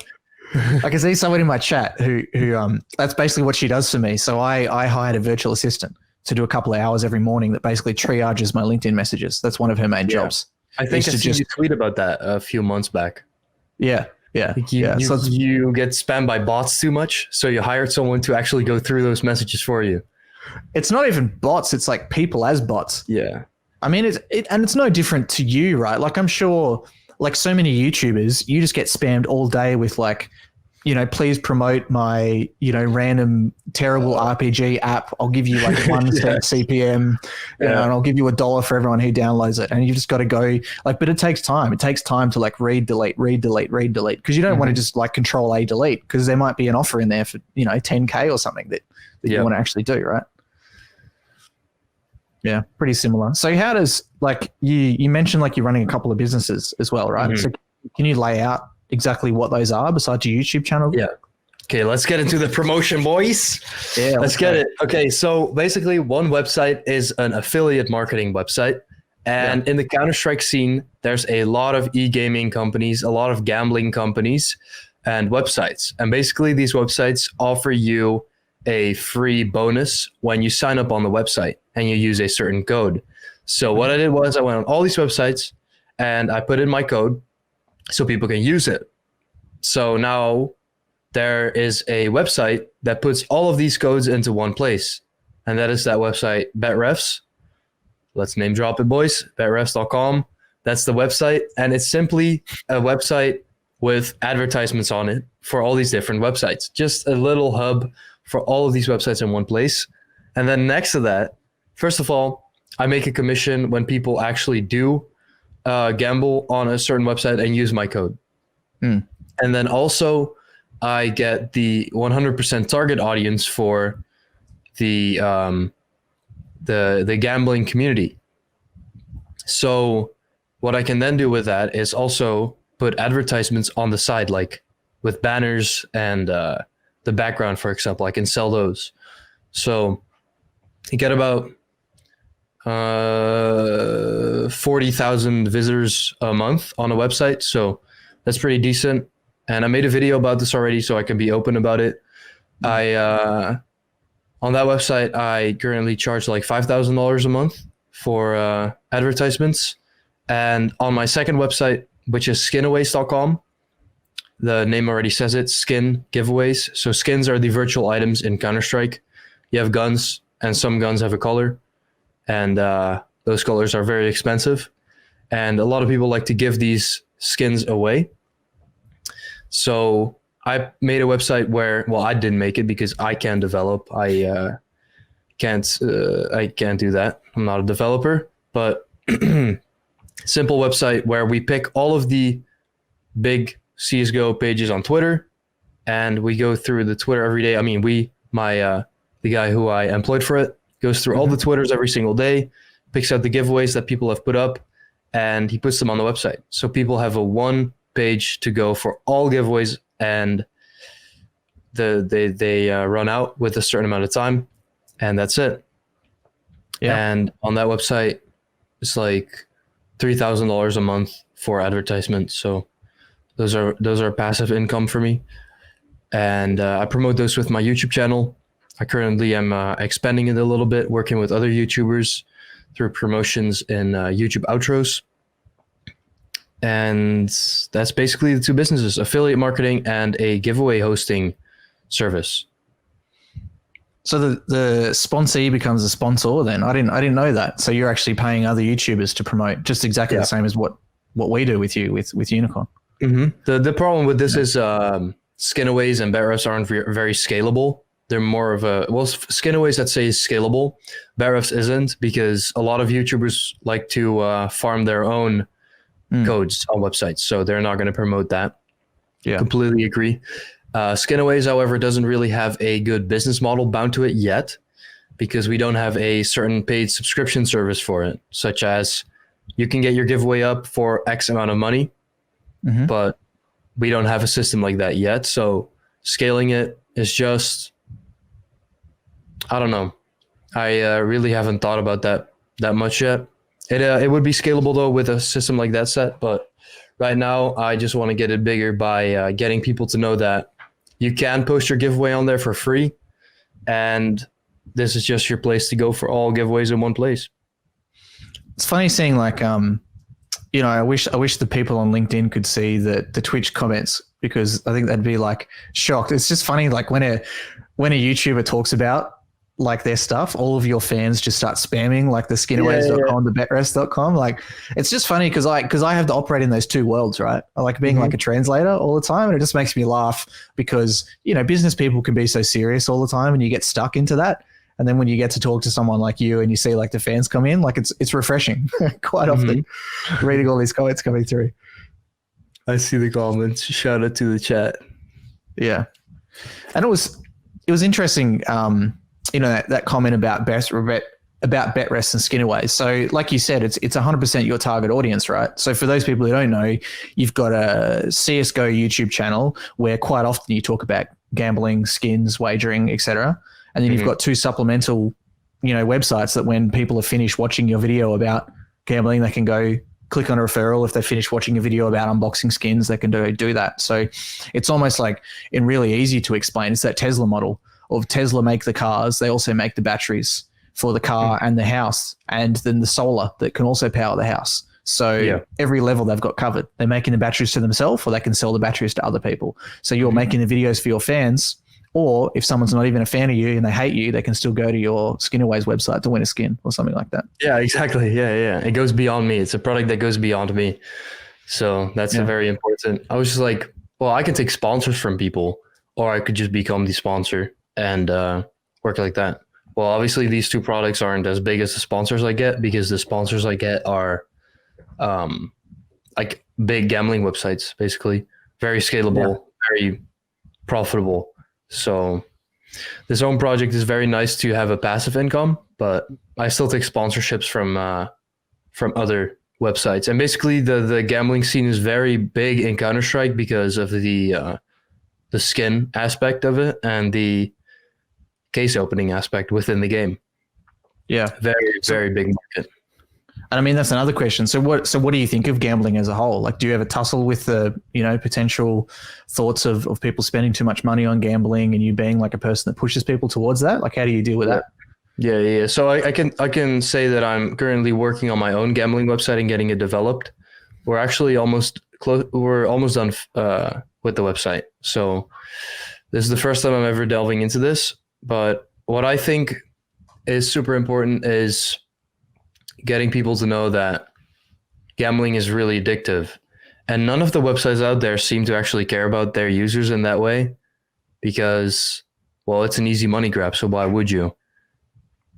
I can see someone in my chat who that's basically what she does for me. So I hired a virtual assistant to do a couple of hours every morning that basically triages my LinkedIn messages. That's one of her main jobs. I think I see you tweet about that a few months back. Yeah. So you get spammed by bots too much, so you hired someone to actually go through those messages for you. It's not even bots. It's like people as bots. Yeah. I mean, it's no different to you, right? Like I'm sure, like so many YouTubers, you just get spammed all day with like, please promote my, random terrible RPG app. I'll give you like 1 cent CPM, and I'll give you $1 for everyone who downloads it. And you just got to go like, but it takes time. It takes time to like read, delete. Because you don't want to just like control A delete, because there might be an offer in there for, 10K or something that you want to actually do, right? Yeah, pretty similar. So how does like you mentioned like you're running a couple of businesses as well, right? So can you lay out exactly what those are besides your YouTube channel? Yeah. Okay, let's get into the promotion, boys. Yeah, let's get it. Okay, so basically one website is an affiliate marketing website. And in the Counter-Strike scene, there's a lot of e-gaming companies, a lot of gambling companies and websites. And basically these websites offer you a free bonus when you sign up on the website and you use a certain code. So what I did was I went on all these websites and I put in my code so people can use it. So now there is a website that puts all of these codes into one place. And that is that website, BetRefs. Let's name drop it, boys. BetRefs.com. That's the website. And it's simply a website with advertisements on it for all these different websites. Just a little hub for all of these websites in one place. And then next to that, first of all, I make a commission when people actually do gamble on a certain website and use my code. And then also I get the 100% target audience for the gambling community. So what I can then do with that is also put advertisements on the side, like with banners and the background, for example. I can sell those. So you get about 40,000 visitors a month on a website. So that's pretty decent. And I made a video about this already, so I can be open about it. On that website, I currently charge like $5,000 a month for advertisements. And on my second website, which is skinaways.com, the name already says it, skin giveaways. So skins are the virtual items in Counter-Strike. You have guns, and some guns have a color, and those colors are very expensive. And a lot of people like to give these skins away. So I made a website where, well, I didn't make it because I can't develop. I can't do that. I'm not a developer, but simple website where we pick all of the big CSGO pages on Twitter, and we go through the Twitter every day. I mean, the guy who I employed for it goes through all the Twitters every single day, picks out the giveaways that people have put up, and he puts them on the website. So people have a one page to go for all giveaways, and they run out with a certain amount of time, and that's it. Yeah. And on that website, it's like $3,000 a month for advertisements. So those are passive income for me, and I promote those with my YouTube channel. I currently am expanding it a little bit, working with other YouTubers through promotions in YouTube outros. And that's basically the two businesses: affiliate marketing and a giveaway hosting service. So the sponsee becomes a sponsor then? I didn't know that. So you're actually paying other YouTubers to promote, just exactly the same as what we do with you with Unicorn. Mm-hmm. The problem with this is Skinaways and BetRefs aren't very scalable. They're more of Skinaways, let's say, is scalable. BetRefs isn't, because a lot of YouTubers like to farm their own codes on websites, so they're not going to promote that. Yeah, completely agree. Skinaways, however, doesn't really have a good business model bound to it yet, because we don't have a certain paid subscription service for it, such as you can get your giveaway up for X amount of money, but we don't have a system like that yet. So scaling it is just, I don't know. I really haven't thought about that much yet. It would be scalable though with a system like that set, but right now I just want to get it bigger by getting people to know that you can post your giveaway on there for free, and this is just your place to go for all giveaways in one place. It's funny seeing like I wish the people on LinkedIn could see the Twitch comments, because I think they'd be like shocked. It's just funny, like when a YouTuber talks about like their stuff, all of your fans just start spamming like the skinaways.com, the betrefs.com. Like, it's just funny because I have to operate in those two worlds, right? I like being like a translator all the time, and it just makes me laugh because, business people can be so serious all the time, and you get stuck into that. And then when you get to talk to someone like you and you see like the fans come in, like it's refreshing quite often reading all these comments coming through. I see the comments. Shout out to the chat. Yeah. And it was interesting, that comment about BetRefs and Skinaways. So like you said, it's 100% your target audience, right? So for those people who don't know, you've got a CSGO YouTube channel where quite often you talk about gambling, skins, wagering, etc. And then you've got two supplemental, websites that when people have finished watching your video about gambling, they can go click on a referral. If they finish watching a video about unboxing skins, they can do that. So it's almost like, and really easy to explain, it's that Tesla model of Tesla make the cars. They also make the batteries for the car and the house, and then the solar that can also power the house. So every level they've got covered. They're making the batteries to themselves, or they can sell the batteries to other people. So you're making the videos for your fans, or if someone's not even a fan of you and they hate you, they can still go to your Skinaways website to win a skin or something like that. Yeah, exactly. Yeah. It goes beyond me. It's a product that goes beyond me. So that's a very important. I was just like, well, I can take sponsors from people, or I could just become the sponsor and work like that. Well, obviously these two products aren't as big as the sponsors I get, because the sponsors I get are like big gambling websites, basically. Very scalable, very profitable. So this own project is very nice to have a passive income, but I still take sponsorships from other websites. And basically the gambling scene is very big in Counter-Strike because of the skin aspect of it and the case opening aspect within the game. Yeah. Very big market. And I mean, that's another question. So what do you think of gambling as a whole? Like, do you ever tussle with the, potential thoughts of people spending too much money on gambling and you being like a person that pushes people towards that? Like, how do you deal with that? Yeah. So I can say that I'm currently working on my own gambling website and getting it developed. We're actually almost close. We're almost done with the website. So this is the first time I'm ever delving into this. But what I think is super important is getting people to know that gambling is really addictive. And none of the websites out there seem to actually care about their users in that way because, well, it's an easy money grab, so why would you?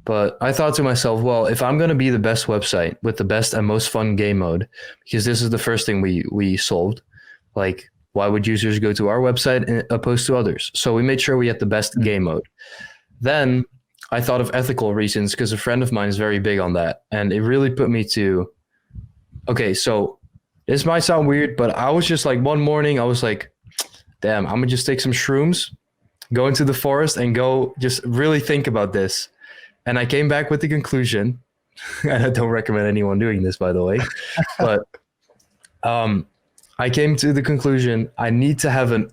But I thought to myself, well, if I'm going to be the best website with the best and most fun game mode, because this is the first thing we solved, like, why would users go to our website opposed to others? So we made sure we had the best game mode. Then I thought of ethical reasons because a friend of mine is very big on that. And it really put me to, okay, so this might sound weird, but I was just like, one morning, I was like, damn, I'm going to just take some shrooms, go into the forest and go just really think about this. And I came back with the conclusion, and I don't recommend anyone doing this, by the way, but I came to the conclusion I need to have an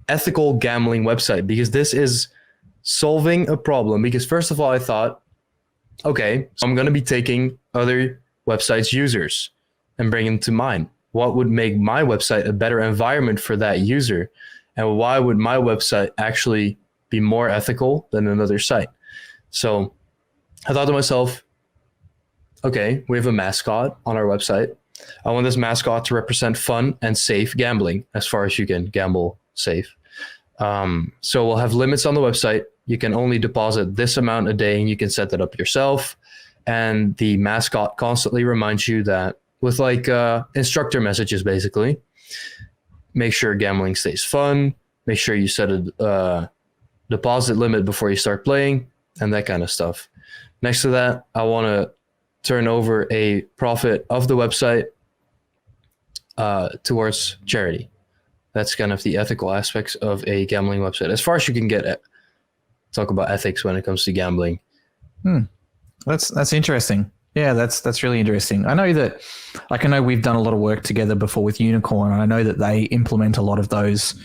ethical gambling website because this is solving a problem. Because first of all, I thought, okay, so I'm going to be taking other websites' users and bringing them to mine. What would make my website a better environment for that user? And why would my website actually be more ethical than another site? So I thought to myself, okay, we have a mascot on our website. I want this mascot to represent fun and safe gambling as far as you can gamble safe. So we'll have limits on the website. You can only deposit this amount a day and you can set that up yourself. And the mascot constantly reminds you that with like instructor messages, basically, make sure gambling stays fun. Make sure you set a deposit limit before you start playing and that kind of stuff. Next to that, I want to turn over a profit of the website towards charity. That's kind of the ethical aspects of a gambling website. As far as you can get it, talk about ethics when it comes to gambling. That's interesting. Yeah, that's really interesting. I know we've done a lot of work together before with Unicorn, and I know that they implement a lot of those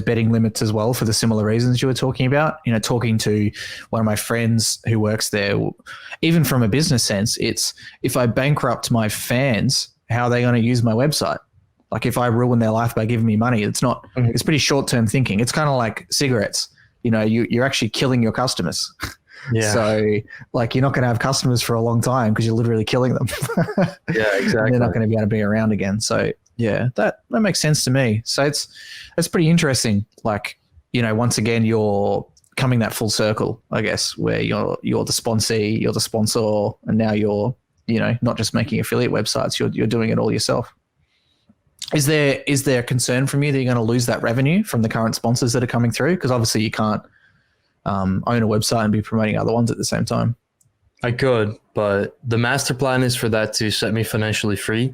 betting limits as well for the similar reasons you were talking about. Talking to one of my friends who works there, even from a business sense, it's if I bankrupt my fans, how are they going to use my website? Like if I ruin their life by giving me money, it's not. It's pretty short-term thinking. It's kind of like cigarettes. You're actually killing your customers. Yeah. So like you're not going to have customers for a long time because you're literally killing them. Yeah, exactly. They're not going to be able to be around again. So yeah, that makes sense to me. So it's pretty interesting. Like, once again, you're coming that full circle, I guess, where you're the sponsee, you're the sponsor, and now you're, not just making affiliate websites, you're doing it all yourself. Is there concern from you that you're going to lose that revenue from the current sponsors that are coming through? Because obviously you can't own a website and be promoting other ones at the same time. I could, but the master plan is for that to set me financially free.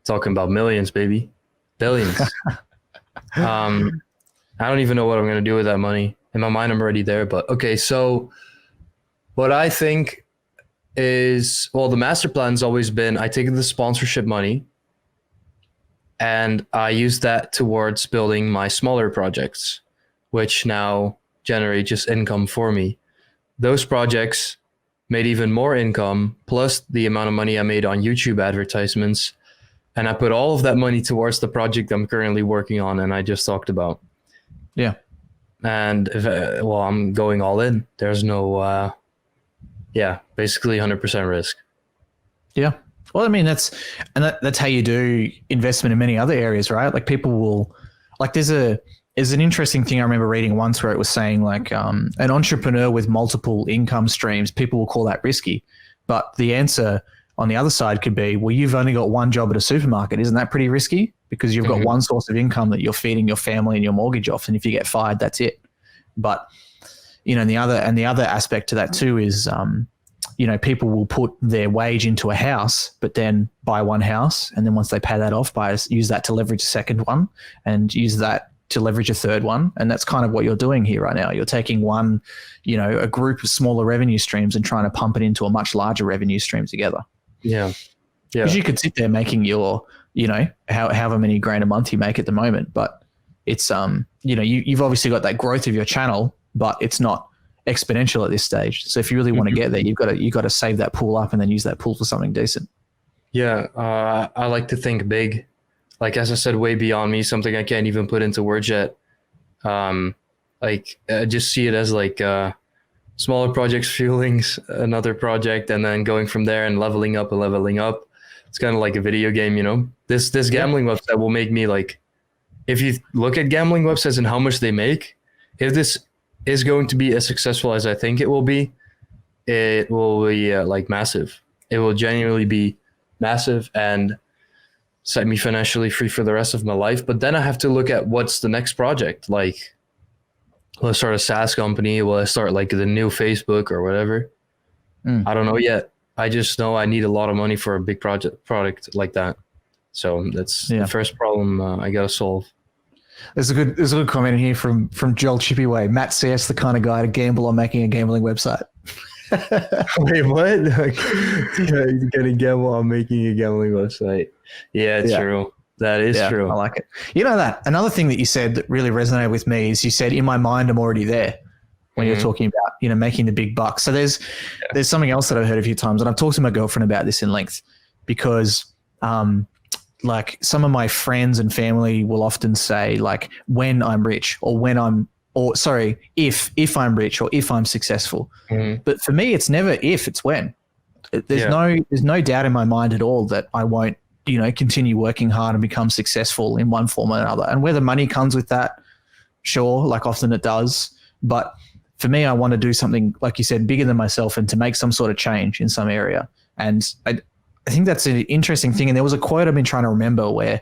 Talking about millions, baby. Billions. I don't even know what I'm going to do with that money. In my mind, I'm already there. But okay, so what I think is, well, the master plan's always been I take the sponsorship money and I use that towards building my smaller projects, which now generate just income for me. Those projects made even more income, plus the amount of money I made on YouTube advertisements. And I put all of that money towards the project I'm currently working on and I just talked about. Yeah. And I'm going all in. There's no, basically 100% risk. Yeah. Well, I mean, that's how you do investment in many other areas, right? Like people will, like there's an interesting thing I remember reading once where it was saying like an entrepreneur with multiple income streams, people will call that risky. But the answer on the other side could be, well, you've only got one job at a supermarket. Isn't that pretty risky? Because you've got one source of income that you're feeding your family and your mortgage off. And if you get fired, that's it. But, and the other aspect to that too is people will put their wage into a house, but then buy one house. And then once they pay that off, use that to leverage a second one and use that to leverage a third one. And that's kind of what you're doing here right now. You're taking one, a group of smaller revenue streams and trying to pump it into a much larger revenue stream together. Yeah. Yeah. Because you could sit there making your, however many grand a month you make at the moment, but it's, you've obviously got that growth of your channel, but it's not exponential at this stage. So if you really want to get there, you've got to save that pool up and then use that pool for something decent. Yeah. I like to think big. Like, as I said, way beyond me, something I can't even put into words yet. I just see it as like smaller projects fueling another project and then going from there and leveling up and leveling up. It's kind of like a video game, This gambling website will make me like, if you look at gambling websites and how much they make, if this is going to be as successful as I think it will be like massive. It will genuinely be massive and set me financially free for the rest of my life. But then I have to look at what's the next project. Like, will I start a SaaS company? Will I start like the new Facebook or whatever? I don't know yet. I just know I need a lot of money for a big product like that. So that's the first problem I got to solve. There's a good comment in here from Joel Chippyway. MattCS, the kind of guy to gamble on making a gambling website. Wait, what? You're gonna gamble on making a gambling website. Yeah, it's true. That is true. I like it. That another thing that you said that really resonated with me is you said, in my mind, I'm already there when you're talking about, making the big bucks. So there's something else that I've heard a few times, and I've talked to my girlfriend about this in length because, like, some of my friends and family will often say, like, when I'm rich or if I'm rich or if I'm successful. But for me, it's never if, it's when. There's no doubt in my mind at all that I won't, continue working hard and become successful in one form or another. And whether money comes with that, sure, like often it does. But for me, I want to do something, like you said, bigger than myself and to make some sort of change in some area. And I think that's an interesting thing. And there was a quote I've been trying to remember where,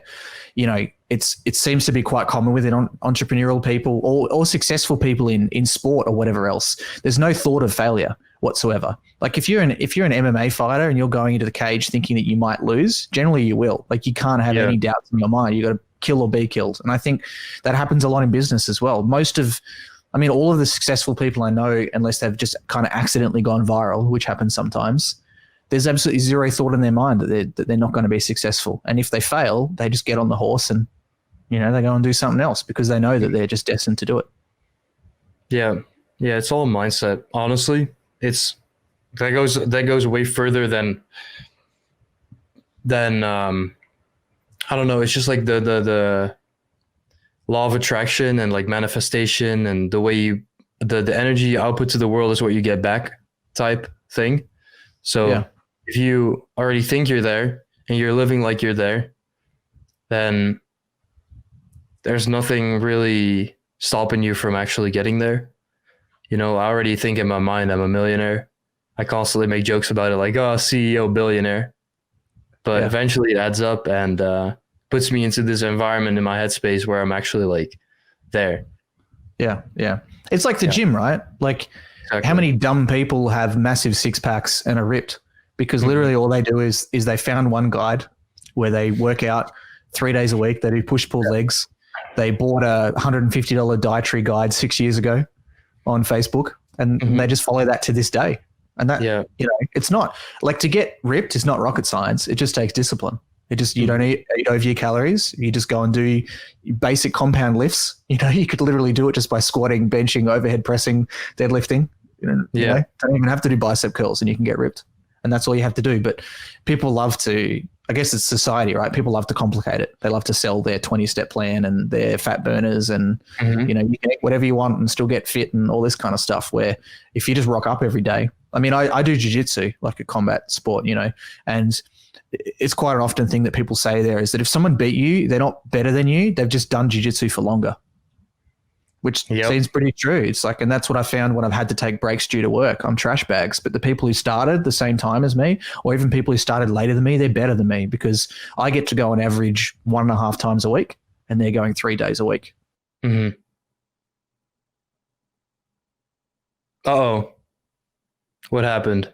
it seems to be quite common within entrepreneurial people or successful people in sport or whatever else. There's no thought of failure whatsoever. Like if you're an MMA fighter and you're going into the cage thinking that you might lose, generally you will. Like you can't have any doubts in your mind. You got to kill or be killed. And I think that happens a lot in business as well. All of the successful people I know, unless they've just kind of accidentally gone viral, which happens sometimes, there's absolutely zero thought in their mind that they're not going to be successful. And if they fail, they just get on the horse and, they go and do something else because they know that they're just destined to do it. Yeah. Yeah. It's all mindset. Honestly, that goes way further than I don't know. It's just like the law of attraction and like manifestation and the way the energy you output to the world is what you get back type thing. So if you already think you're there and you're living like you're there, then there's nothing really stopping you from actually getting there. I already think in my mind I'm a millionaire. I constantly make jokes about it, like, oh, CEO, billionaire. But eventually it adds up and puts me into this environment in my headspace where I'm actually like there. Yeah, yeah. It's like the gym, right? Like how many dumb people have massive six packs and are ripped? Because literally all they do is they found one guide where they work out 3 days a week. They do push-pull legs. They bought a $150 dietary guide 6 years ago on Facebook, and they just follow that to this day. And that, it's not like to get ripped. It's not rocket science. It just takes discipline. It just, you don't eat over your calories. You just go and do basic compound lifts. You could literally do it just by squatting, benching, overhead pressing, deadlifting. Don't even have to do bicep curls and you can get ripped. And that's all you have to do. But people love to, I guess it's society, right? People love to complicate it. They love to sell their 20-step plan and their fat burners and, you can eat whatever you want and still get fit and all this kind of stuff, where if you just rock up every day. I do jiu-jitsu, like a combat sport, and it's quite an often thing that people say there is that if someone beat you, they're not better than you. They've just done jiu-jitsu for longer, which seems pretty true. It's like, and that's what I found when I've had to take breaks due to work. I'm trash bags, but the people who started the same time as me, or even people who started later than me, they're better than me because I get to go on average 1.5 times a week and they're going 3 days a week. Mm-hmm. Uh-oh. What happened?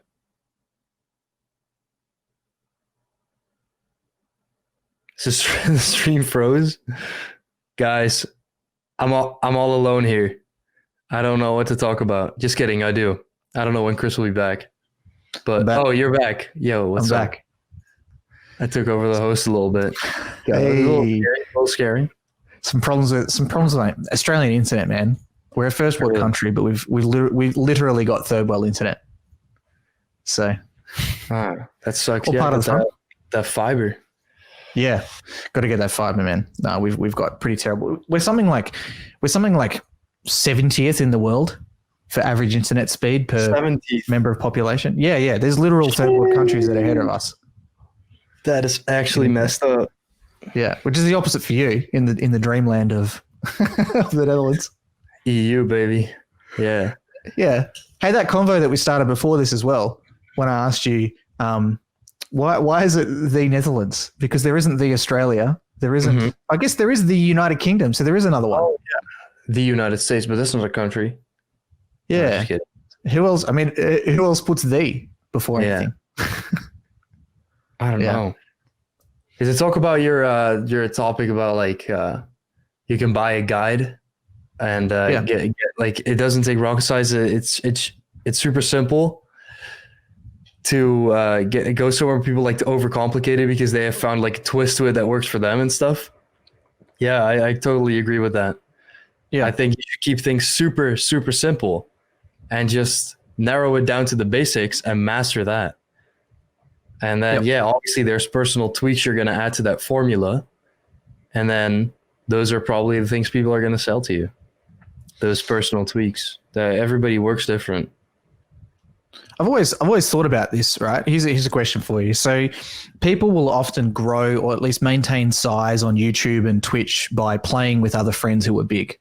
So the stream froze. Guys, I'm all alone here. I don't know what to talk about. Just kidding, I do. I don't know when Chris will be back. But back. oh, you're back. Yo, what's I'm up? back. I took over the host a little bit. Hey. A little scary. Some problems with Australian internet, man. We're a first world country, but we've literally got third world internet. So That sucks. All part of the fun. That fiber. Yeah, got to get that fiber, man. No, we've got pretty terrible. We're something like 70th in the world for average internet speed per 70th member of population. Yeah. There's literal third world countries that are ahead of us. That is actually messed up. Yeah, which is the opposite for you in the dreamland of the Netherlands. EU, baby. Yeah. Yeah. Hey, that convo that we started before this as well, when I asked you, why is it the Netherlands? Because there isn't the Australia. There isn't. Mm-hmm. I guess there is the United Kingdom, so there is another one. Oh, yeah. The United States, but that's not a country. Yeah. Who else? I mean, who else puts the before anything? I don't know. Is it talk about your topic about like you can buy a guide and get like it doesn't take rocket science. It's super simple to go somewhere where people like to overcomplicate it because they have found like a twist to it that works for them and stuff. Yeah, I totally agree with that. Yeah, I think you should keep things super, super simple and just narrow it down to the basics and master that. And then, obviously there's personal tweaks you're going to add to that formula. And then those are probably the things people are going to sell to you. Those personal tweaks that everybody works different. I've always thought about this, right? Here's a question for you. So people will often grow or at least maintain size on YouTube and Twitch by playing with other friends who are big.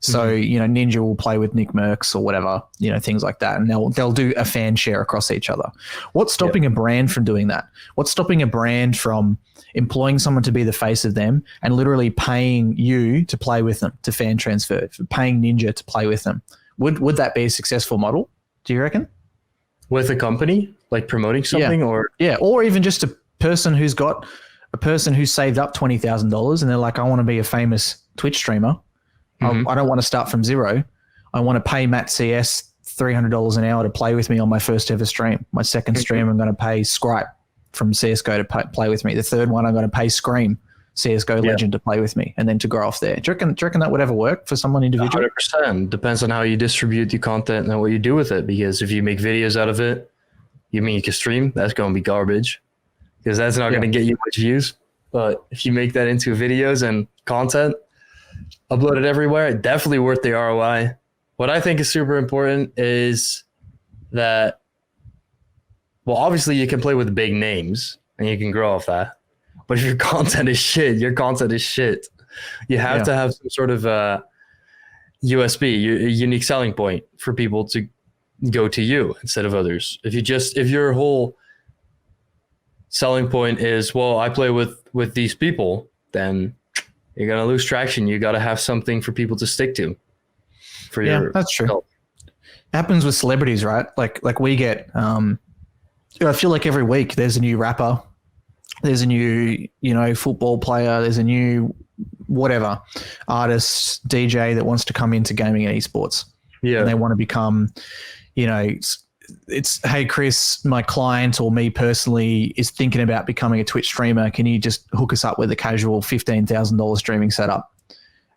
So, Ninja will play with Nick Merckx or whatever, things like that. And they'll do a fan share across each other. What's stopping a brand from doing that? What's stopping a brand from employing someone to be the face of them and literally paying you to play with them, to fan transfer, paying Ninja to play with them? Would that be a successful model, do you reckon? With a company, like promoting something or even just a person who's saved up $20,000 and they're like, I want to be a famous Twitch streamer. Mm-hmm. I don't want to start from zero. I want to pay MattCS $300 an hour to play with me on my first ever stream. My second stream, I'm going to pay Scripe from CSGO to play with me. The third one, I'm going to pay Scream, CSGO legend, to play with me, and then to grow off there. Do you reckon that would ever work for someone individual? 100%. Depends on how you distribute the content and what you do with it. Because if you make videos out of it, you can stream, that's going to be garbage because that's not going to get you much views. But if you make that into videos and content, upload it everywhere, definitely worth the ROI. What I think is super important is that, well, obviously you can play with big names and you can grow off that. But if your content is shit, You have to have some sort of USP, a unique selling point for people to go to you instead of others. If your whole selling point is, well, I play with these people, then you're going to lose traction. You got to have something for people to stick to. That's true. Help. It happens with celebrities, right? Like we get, I feel like every week there's a new rapper, there's a new, football player, there's a new whatever artist, DJ that wants to come into gaming and esports. Yeah. And they want to become, it's, hey, Chris, my client or me personally is thinking about becoming a Twitch streamer. Can you just hook us up with a casual $15,000 streaming setup?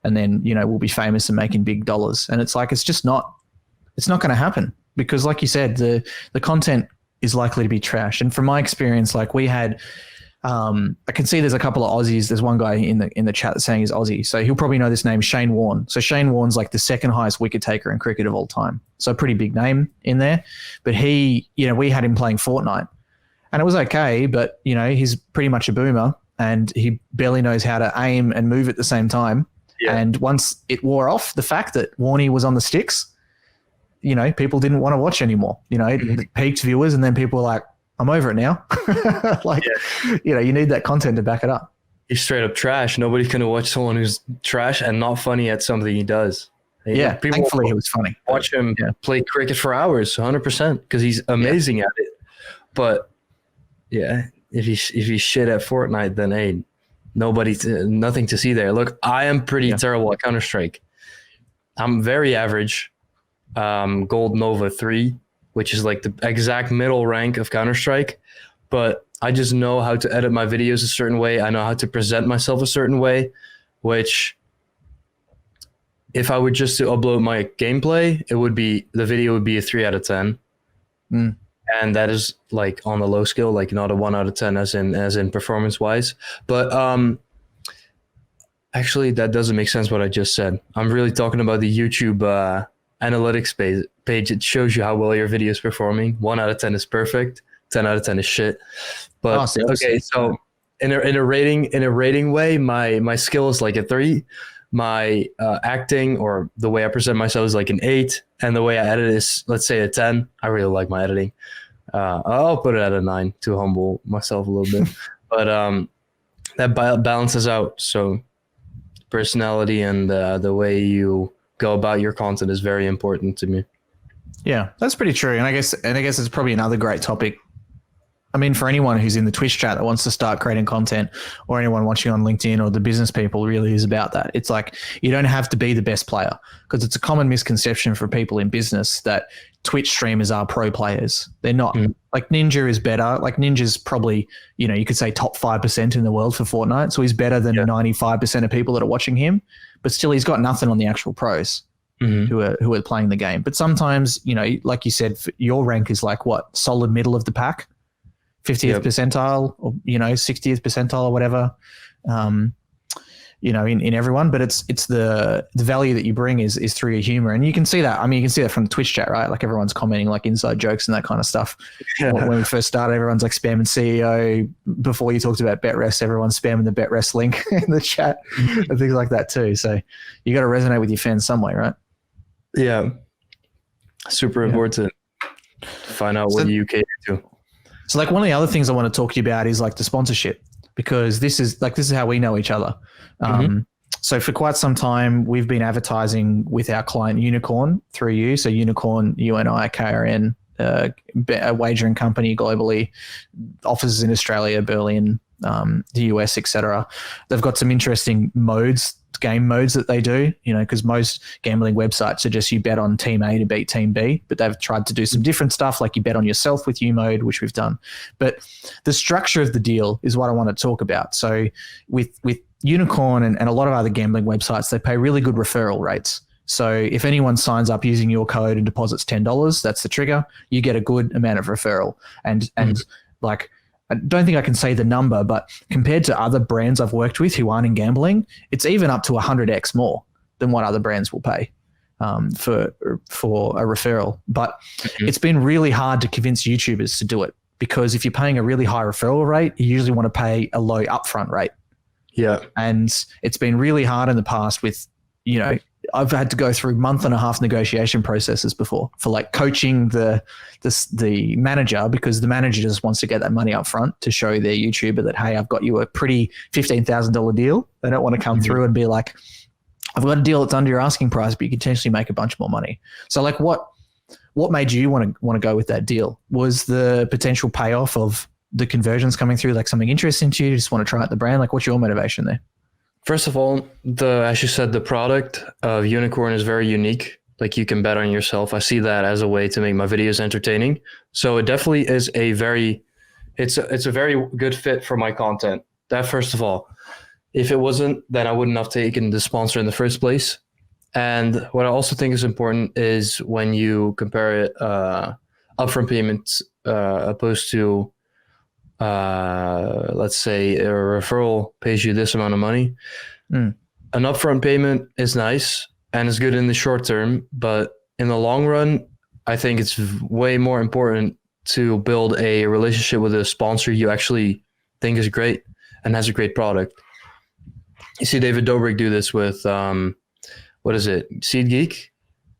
And then, we'll be famous and making big dollars. And it's like, it's not going to happen because like you said, the content is likely to be trash. And from my experience, like we had, I can see there's a couple of Aussies. There's one guy in the chat that's saying he's Aussie. So he'll probably know this name, Shane Warne. So Shane Warne's like the second highest wicket taker in cricket of all time. So a pretty big name in there. But he, we had him playing Fortnite and it was okay. But, he's pretty much a boomer and he barely knows how to aim and move at the same time. Yeah. And once it wore off, the fact that Warney was on the sticks, people didn't want to watch anymore. It peaked viewers and then people were like, I'm over it now. You need that content to back it up. He's straight up trash. Nobody's going to watch someone who's trash and not funny at something he does. Thankfully he was funny. Watch him play cricket for hours, 100%, because he's amazing at it. But if he's shit at Fortnite, then hey, nothing to see there. Look, I am pretty terrible at Counter-Strike. I'm very average. Gold Nova 3, which is like the exact middle rank of Counter-Strike. But I just know how to edit my videos a certain way. I know how to present myself a certain way, which if I were just to upload my gameplay, the video would be a 3 out of 10. Mm. And that is like on the low scale, like not a 1 out of 10 as in performance wise. But actually that doesn't make sense what I just said. I'm really talking about the YouTube analytics page. It shows you how well your video is performing. 1 out of 10 is perfect. 10 out of 10 is shit. But okay, so in a rating way, my skill is like a 3. My acting or the way I present myself is like an 8, and the way I edit is, let's say, a 10. I really like my editing. I'll put it at a 9 to humble myself a little bit, but that balances out. So personality and the way you go about your content is very important to me. Yeah, that's pretty true. And I guess it's probably another great topic. I mean, for anyone who's in the Twitch chat that wants to start creating content, or anyone watching on LinkedIn, or the business people, really is about that. It's like, you don't have to be the best player, because it's a common misconception for people in business that Twitch streamers are pro players. They're not. Like Ninja is better. Like Ninja's probably, you could say top 5% in the world for Fortnite. So he's better than 95% of people that are watching him, but still he's got nothing on the actual pros. Who are playing the game. But sometimes, like you said, your rank is like what, solid middle of the pack, 50th percentile, or 60th percentile or whatever, in everyone. But it's the value that you bring is through your humor, and you can see that. I mean, you can see that from the Twitch chat, right? Like everyone's commenting like inside jokes and that kind of stuff. When we first started, everyone's like spamming CEO. Before you talked about BetRefs, everyone's spamming the BetRefs link in the chat and things like that too. So you got to resonate with your fans some way, right? Yeah, super important to find out what you cater to. So like one of the other things I want to talk to you about is like the sponsorship, because this is how we know each other. So for quite some time, we've been advertising with our client Unicorn through you. So Unicorn, UNIKRN, a wagering company globally, offices in Australia, Berlin, the US, etc. They've got some interesting game modes that they do, because most gambling websites are just you bet on team A to beat team B, but they've tried to do some different stuff, like you bet on yourself with U mode, which we've done. But the structure of the deal is what I want to talk about. So with Unicorn and a lot of other gambling websites, they pay really good referral rates. So if anyone signs up using your code and deposits $10, that's the trigger, you get a good amount of referral. And like, I don't think I can say the number, but compared to other brands I've worked with who aren't in gambling, it's even up to 100x more than what other brands will pay for a referral. But it's been really hard to convince YouTubers to do it, because if you're paying a really high referral rate, you usually want to pay a low upfront rate. Yeah. And it's been really hard in the past with, I've had to go through month-and-a-half negotiation processes before for like coaching the manager, because the manager just wants to get that money up front to show their YouTuber that, hey, I've got you a pretty $15,000 deal. They don't want to come through and be like, I've got a deal that's under your asking price, but you could potentially make a bunch more money. So like what made you want to go with that deal? Was the potential payoff of the conversions coming through like something interesting to you? You just want to try out the brand? Like what's your motivation there? First of all, as you said, the product of Unicorn is very unique. Like you can bet on yourself. I see that as a way to make my videos entertaining. So it definitely is it's a very good fit for my content. That first of all. If it wasn't, then I wouldn't have taken the sponsor in the first place. And what I also think is important is when you compare it upfront payments opposed to let's say a referral pays you this amount of money. An upfront payment is nice and is good in the short term, but in the long run, I think it's way more important to build a relationship with a sponsor you actually think is great and has a great product. You see David Dobrik do this with what is it, SeedGeek?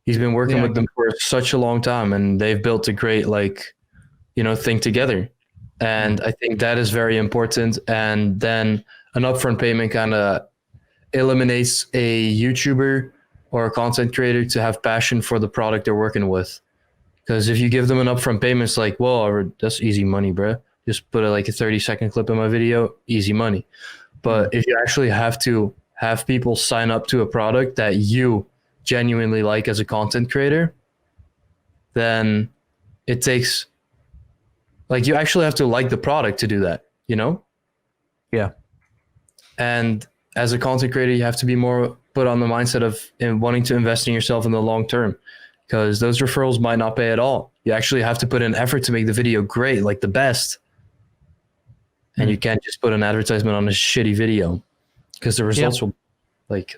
He's been working with them for such a long time, and they've built a great thing together. And I think that is very important. And then an upfront payment kind of eliminates a YouTuber or a content creator to have passion for the product they're working with. Because if you give them an upfront payment, it's like, well, that's easy money, bro. Just put a 30-second clip in my video, easy money. But if you actually have to have people sign up to a product that you genuinely like as a content creator, then it takes, like, you actually have to like the product to do that, you know? Yeah. And as a content creator, you have to be more put on the mindset of wanting to invest in yourself in the long term, because those referrals might not pay at all. You actually have to put in effort to make the video great, like the best. And you can't just put an advertisement on a shitty video, because the results will, like...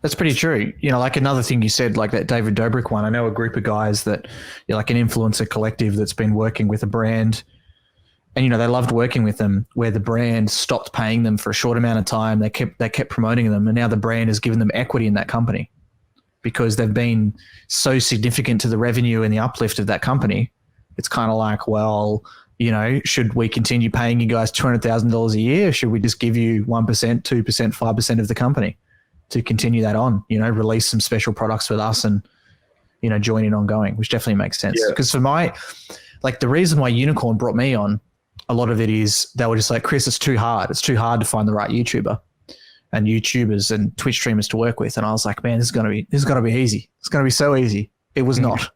That's pretty true. You know, like another thing you said, like that David Dobrik one, I know a group of guys that, you know, like an influencer collective that's been working with a brand, and, you know, they loved working with them, where the brand stopped paying them for a short amount of time. They kept promoting them, and now the brand has given them equity in that company because they've been so significant to the revenue and the uplift of that company. It's kind of like, well, you know, should we continue paying you guys $200,000 a year? Or should we just give you 1%, 2%, 5% of the company to continue that on, you know, release some special products with us and, you know, join in ongoing, which definitely makes sense. Because for my, like, the reason why Unicorn brought me on, a lot of it is they were just like, Chris, it's too hard. It's too hard to find the right YouTuber and YouTubers and Twitch streamers to work with. And I was like, man, this is going to be easy. It's going to be so easy. It was not.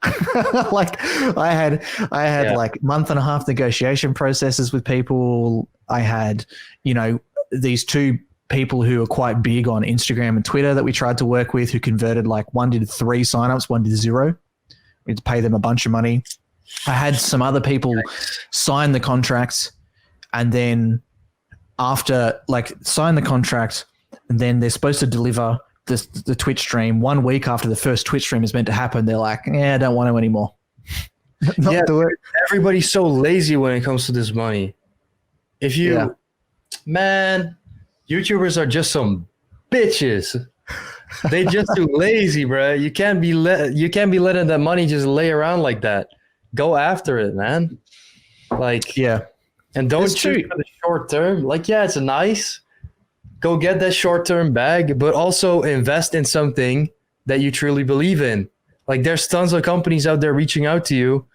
Like I had like month and a half negotiation processes with people. I had, you know, these two people who are quite big on Instagram and Twitter that we tried to work with, who converted, like, one did 3 signups, one did 0. We had to pay them a bunch of money. I had some other people sign the contracts, and then after, like, sign the contract, and then they're supposed to deliver the Twitch stream 1 week after the first Twitch stream is meant to happen. They're like, I don't want to anymore. Do it. Everybody's so lazy when it comes to this money. If you, man, YouTubers are just some bitches. They just too lazy, bro. You can't be letting that money just lay around like that. Go after it, man. Like, and don't shoot for the short term. Like, it's nice. Go get that short term bag, but also invest in something that you truly believe in. Like, there's tons of companies out there reaching out to you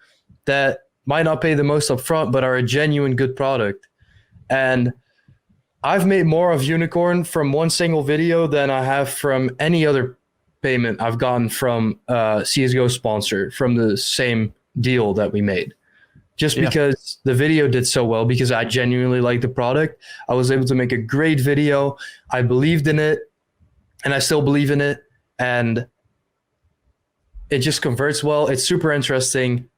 that might not pay the most upfront, but are a genuine good product. And I've made more of Unicorn from one single video than I have from any other payment I've gotten from CSGO sponsor from the same deal that we made. Just because the video did so well, because I genuinely liked the product. I was able to make a great video. I believed in it, and I still believe in it. And it just converts well. It's super interesting.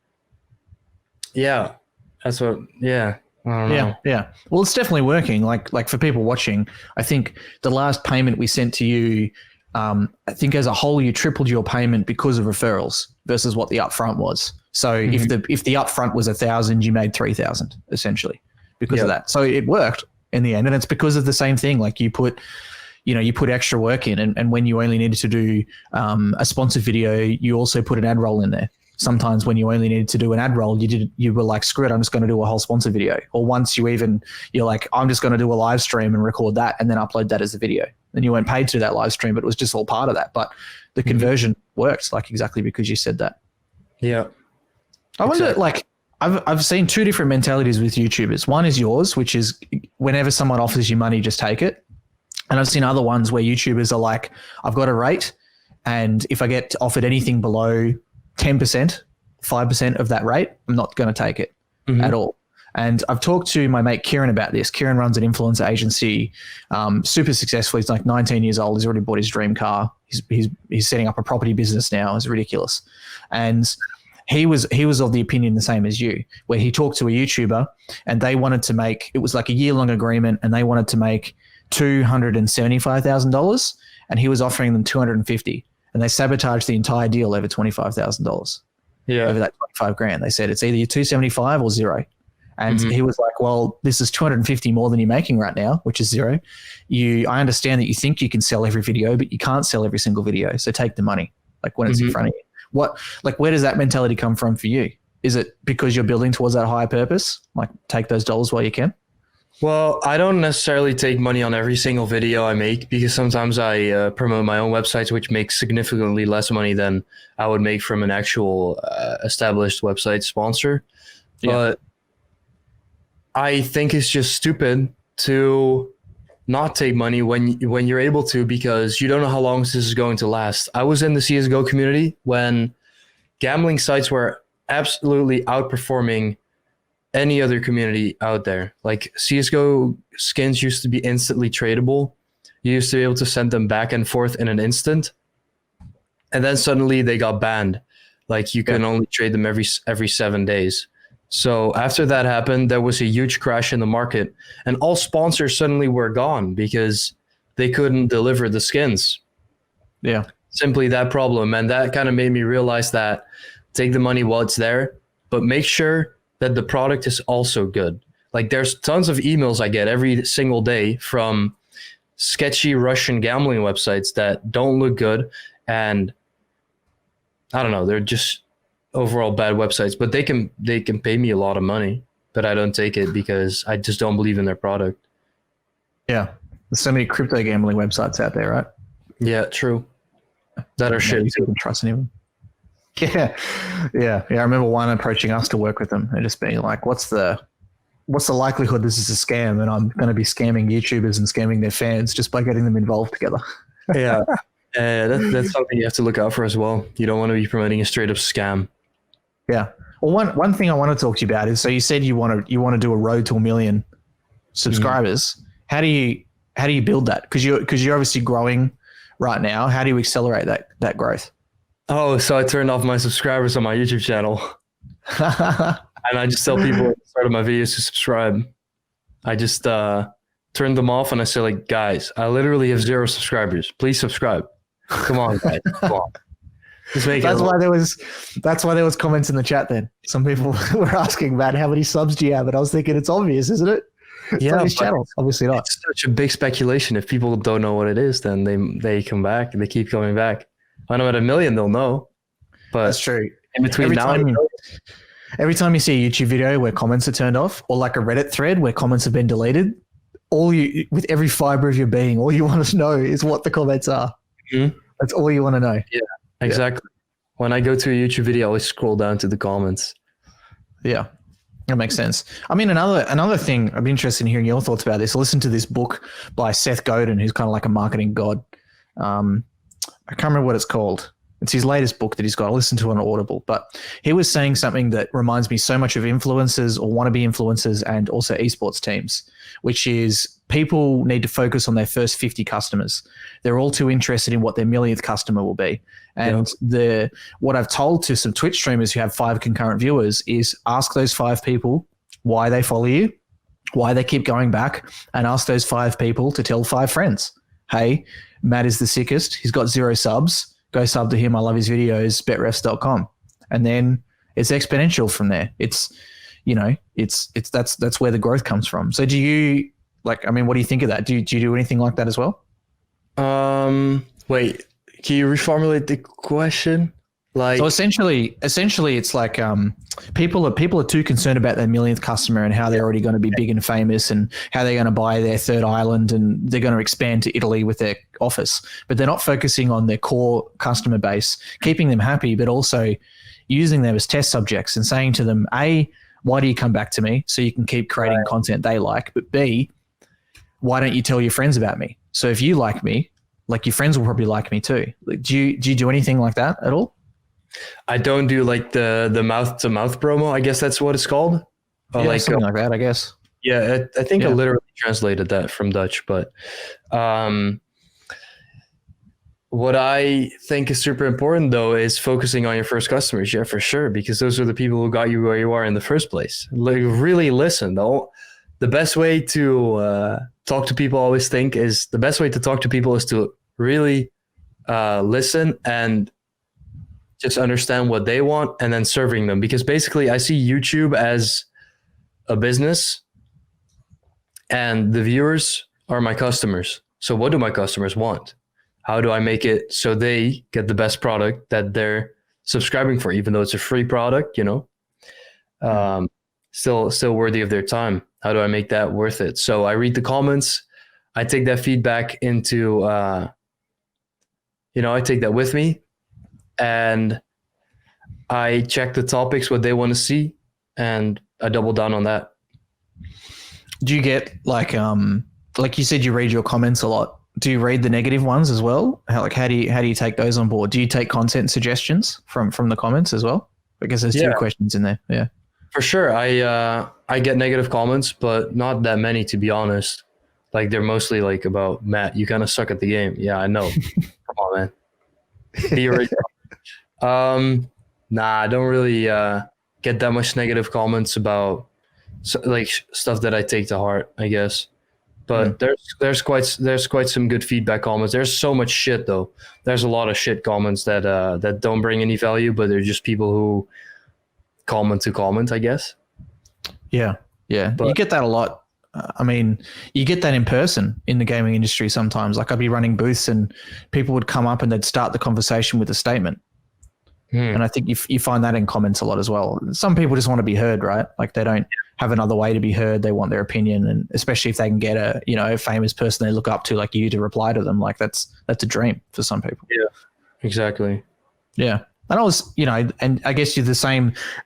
Yeah, that's what, I don't know. Yeah. Well, it's definitely working. Like for people watching, I think the last payment we sent to you, I think as a whole, you tripled your payment because of referrals versus what the upfront was. So if the upfront was 1,000, you made 3,000 essentially because of that. So it worked in the end, and it's because of the same thing. Like you put extra work in, and when you only needed to do a sponsored video, you also put an ad roll in there. Sometimes when you only needed to do an ad roll, you were like, screw it, I'm just going to do a whole sponsor video. Or once you're like, I'm just going to do a live stream and record that and then upload that as a video. And you weren't paid to do that live stream, but it was just all part of that. But the conversion worked, like, exactly because you said that. Yeah. I wonder, like, I've seen 2 different mentalities with YouTubers. One is yours, which is whenever someone offers you money, just take it. And I've seen other ones where YouTubers are like, I've got a rate, and if I get offered anything below 10%, 5% of that rate, I'm not going to take it at all. And I've talked to my mate Kieran about this. Kieran runs an influencer agency, super successful. He's like 19 years old. He's already bought his dream car. He's setting up a property business now. It's ridiculous. And he was of the opinion the same as you, where he talked to a YouTuber and they wanted to make, it was like a year-long agreement, and they wanted to make $275,000, and he was offering them $250,000, and they sabotaged the entire deal over $25,000. Over that 25 grand. They said it's either 275 or 0. And he was like, well, this is 250 more than you're making right now, which is 0. I understand that you think you can sell every video, but you can't sell every single video. So take the money, like, when it's in front of you. Where does that mentality come from for you? Is it because you're building towards that higher purpose? Like, take those dollars while you can? Well, I don't necessarily take money on every single video I make, because sometimes I promote my own websites, which makes significantly less money than I would make from an actual established website sponsor. But I think it's just stupid to not take money when you're able to, because you don't know how long this is going to last. I was in the CSGO community when gambling sites were absolutely outperforming any other community out there. Like CSGO skins used to be instantly tradable. You used to be able to send them back and forth in an instant. And then suddenly they got banned. Like you can only trade them every 7 days. So after that happened, there was a huge crash in the market, and all sponsors suddenly were gone because they couldn't deliver the skins. Yeah. Simply that problem. And that kind of made me realize that take the money while it's there, but make sure that the product is also good. Like there's tons of emails I get every single day from sketchy Russian gambling websites that don't look good. And I don't know, they're just overall bad websites, but they can pay me a lot of money, but I don't take it because I just don't believe in their product. Yeah. There's so many crypto gambling websites out there, right? Yeah, true. That are shit. You can trust any of them. Yeah. Yeah. I remember one approaching us to work with them and just being like, what's the likelihood this is a scam, and I'm going to be scamming YouTubers and scamming their fans just by getting them involved together. Yeah. That's something you have to look out for as well. You don't want to be promoting a straight up scam. Yeah. Well, one thing I want to talk to you about is, so you said you want to do a road to 1 million subscribers. Mm-hmm. How do you build that? Because you're obviously growing right now. How do you accelerate that growth? Oh, so I turned off my subscribers on my YouTube channel, and I just tell people at the start of my videos to subscribe. I just turned them off, and I say, like, guys, I literally have 0 subscribers. Please subscribe. Come on, guys. Come on. That's why there was comments in the chat then. Some people were asking, Matt, how many subs do you have? And I was thinking, it's obvious, isn't it? It's on his channel. Obviously not. It's such a big speculation. If people don't know what it is, then they come back. They keep coming back. When I'm at 1 million, they'll know. But that's true. In between every time you see a YouTube video where comments are turned off, or like a Reddit thread where comments have been deleted, with every fiber of your being, all you want to know is what the comments are. Mm-hmm. That's all you want to know. Yeah. Exactly. Yeah. When I go to a YouTube video, I always scroll down to the comments. Yeah, that makes sense. I mean, another thing, I'd be interested in hearing your thoughts about this. I listened to this book by Seth Godin, who's kind of like a marketing god. I can't remember what it's called. It's his latest book that he's got. I listened to it on Audible, but he was saying something that reminds me so much of influencers or wannabe influencers and also esports teams, which is people need to focus on their first 50 customers. They're all too interested in what their millionth customer will be. And what I've told to some Twitch streamers who have 5 concurrent viewers is ask those 5 people why they follow you, why they keep going back, and ask those 5 people to tell 5 friends. Hey, Matt is the sickest. He's got 0 subs. Go sub to him. I love his videos, betrefs.com. And then it's exponential from there. It's that's where the growth comes from. So do you, what do you think of that? Do you do anything like that as well? Wait, can you reformulate the question? So essentially it's like people are too concerned about their millionth customer and how they're already going to be big and famous and how they're going to buy their 3rd island and they're going to expand to Italy with their office, but they're not focusing on their core customer base, keeping them happy, but also using them as test subjects and saying to them, A, why do you come back to me? So you can keep creating content they like, but B, why don't you tell your friends about me? So if you like me, like your friends will probably like me too. Do you do anything like that at all? I don't do like the mouth to mouth promo. I guess that's what it's called. Or like something like that, I guess. Yeah, I think I literally translated that from Dutch, but what I think is super important though is focusing on your first customers. Yeah, for sure, because those are the people who got you where you are in the first place. Like, really listen. The best way to talk to people, I always think, is the best way to talk to people is to really listen and just understand what they want and then serving them. Because basically I see YouTube as a business and the viewers are my customers. So what do my customers want? How do I make it so they get the best product that they're subscribing for, even though it's a free product, still worthy of their time? How do I make that worth it? So I read the comments. I take that feedback into, I take that with me. And I check the topics, what they want to see, and I double down on that. Do you get like you said, you read your comments a lot. Do you read the negative ones as well? How do you take those on board? Do you take content suggestions from the comments as well? Because there's two Yeah, questions in there. Yeah. for sure. I get negative comments, but not that many, to be honest. Like they're mostly like about Matt, you kind of suck at the game. Yeah, I know. Come on, man. Be original. Nah, I don't really get that much negative comments about stuff that I take to heart, I guess. But there's quite some good feedback comments. There's so much shit though. There's a lot of shit comments that don't bring any value, but they're just people who comment to comment, I guess. Yeah. Yeah. But you get that a lot. I mean, you get that in person in the gaming industry sometimes. Like I'd be running booths and people would come up and they'd start the conversation with a statement. And I think you find that in comments a lot as well. Some people just want to be heard, right? Like they don't have another way to be heard. They want their opinion. And especially if they can get a famous person they look up to like you to reply to them, like that's a dream for some people. yeah, exactly. Yeah. And I was, and I guess you're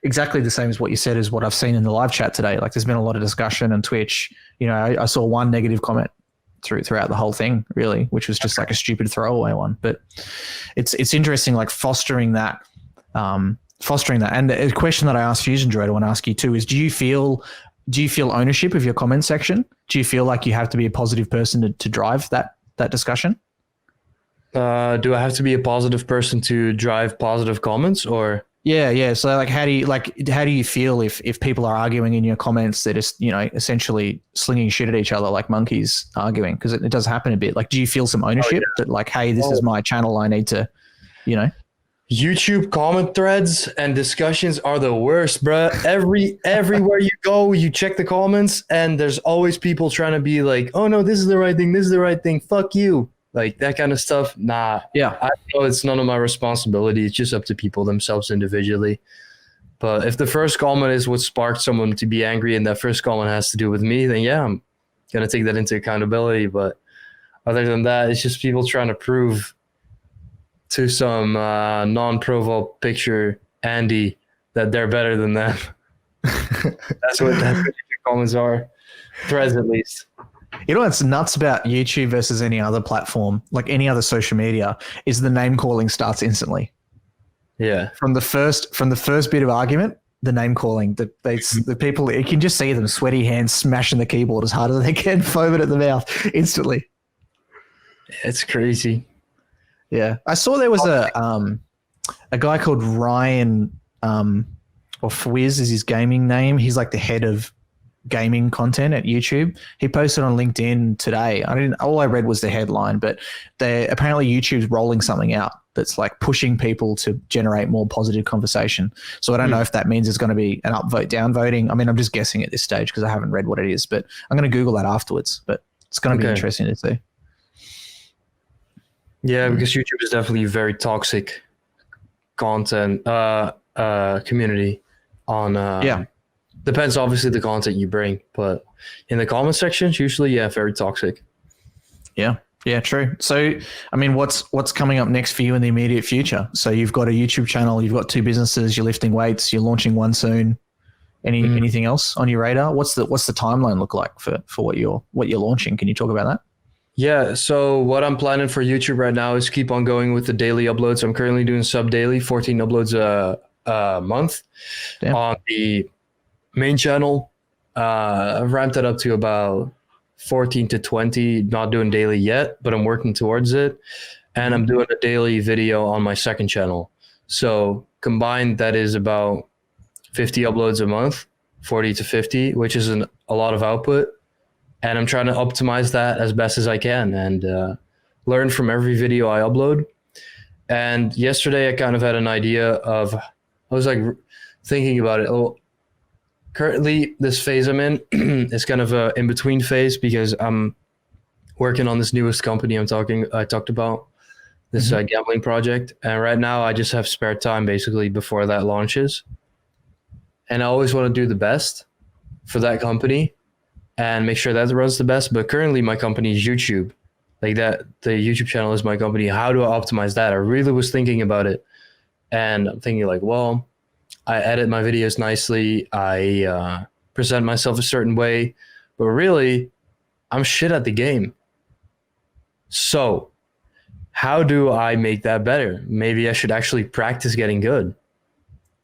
exactly the same as what you said is what I've seen in the live chat today. Like there's been a lot of discussion on Twitch. I saw one negative comment throughout the whole thing, really, which was just like a stupid throwaway one. But it's interesting, like fostering that. And the question that I asked Fusion Dread, I want to ask you too, is do you feel ownership of your comment section? Do you feel like you have to be a positive person to drive that discussion? Do I have to be a positive person to drive positive comments or? Yeah. So like, how do you feel if people are arguing in your comments, they're just, essentially slinging shit at each other like monkeys arguing? Because it does happen a bit. Like, do you feel some ownership that like, hey, this is my channel. I need to, YouTube comment threads and discussions are the worst, bruh. Everywhere you go, you check the comments and there's always people trying to be like, oh no, this is the right thing. This is the right thing. Fuck you. Like that kind of stuff. Nah. Yeah. I know it's none of my responsibility. It's just up to people themselves individually. But if the first comment is what sparked someone to be angry and that first comment has to do with me, then yeah, I'm going to take that into accountability. But other than that, it's just people trying to prove to some non-Provo picture Andy that they're better than them. That's what your comments are. Threads at least. You know what's nuts about YouTube versus any other platform, like any other social media, is the name calling starts instantly. Yeah. From the first bit of argument, the name calling, the people, you can just see them sweaty hands smashing the keyboard as hard as they can, foaming at the mouth instantly. It's crazy. Yeah, I saw there was a guy called Ryan, or Fwiz is his gaming name. He's like the head of gaming content at YouTube. He posted on LinkedIn today. All I read was the headline, but apparently YouTube's rolling something out that's like pushing people to generate more positive conversation. So I don't know if that means it's going to be an upvote, downvoting. I mean, I'm just guessing at this stage because I haven't read what it is, but I'm going to Google that afterwards. But it's going to be interesting to see. Yeah, because YouTube is definitely a very toxic content community on depends obviously the content you bring, but in the comment sections usually very toxic. Yeah, true. So I mean, what's coming up next for you in the immediate future? So you've got a YouTube channel, you've got 2 businesses, you're lifting weights, you're launching one soon. Anything else on your radar? What's the timeline look like for what you're launching? Can you talk about that? Yeah, so what I'm planning for YouTube right now is keep on going with the daily uploads. I'm currently doing sub-daily, 14 uploads a month. Damn. On the main channel. I've ramped it up to about 14 to 20, not doing daily yet, but I'm working towards it. And I'm doing a daily video on my second channel. So combined, that is about 50 uploads a month, 40 to 50, which is a lot of output. And I'm trying to optimize that as best as I can and learn from every video I upload. And yesterday I kind of had an idea I was like thinking about it. Well, currently this phase I'm in is kind of a in-between phase because I'm working on this newest company I talked about, this gambling project. And right now I just have spare time basically before that launches. And I always want to do the best for that company and make sure that runs the best. But currently my company is YouTube. Like that, the YouTube channel is my company. How do I optimize that? I really was thinking about it. And I'm thinking like, well, I edit my videos nicely. I present myself a certain way. But really, I'm shit at the game. So how do I make that better? Maybe I should actually practice getting good.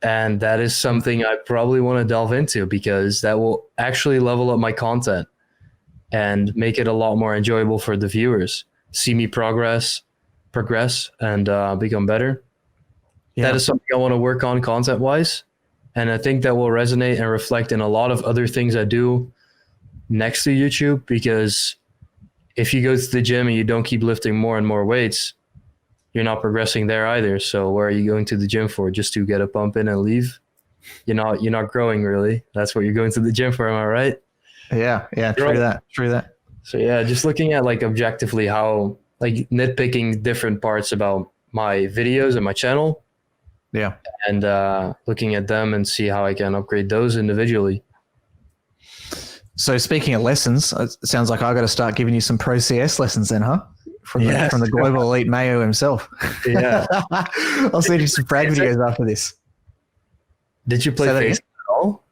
And that is something I probably want to delve into, because that will actually level up my content and make it a lot more enjoyable for the viewers. See me progress, and become better. Yeah. That is something I want to work on content-wise. And I think that will resonate and reflect in a lot of other things I do next to YouTube, because if you go to the gym and you don't keep lifting more and more weights, you're not progressing there either. So where are you going to the gym for? Just to get a pump in and leave? You're not growing, really. That's what you're going to the gym for, am I right? Yeah, true that. So yeah, just looking at like objectively how, like, nitpicking different parts about my videos and my channel. Yeah. And looking at them and see how I can upgrade those individually. So speaking of lessons, it sounds like I got to start giving you some Pro CS lessons then, huh? From the global elite Mayo himself. Yeah. I'll send you some frag videos after this. Did you play Facebook at all?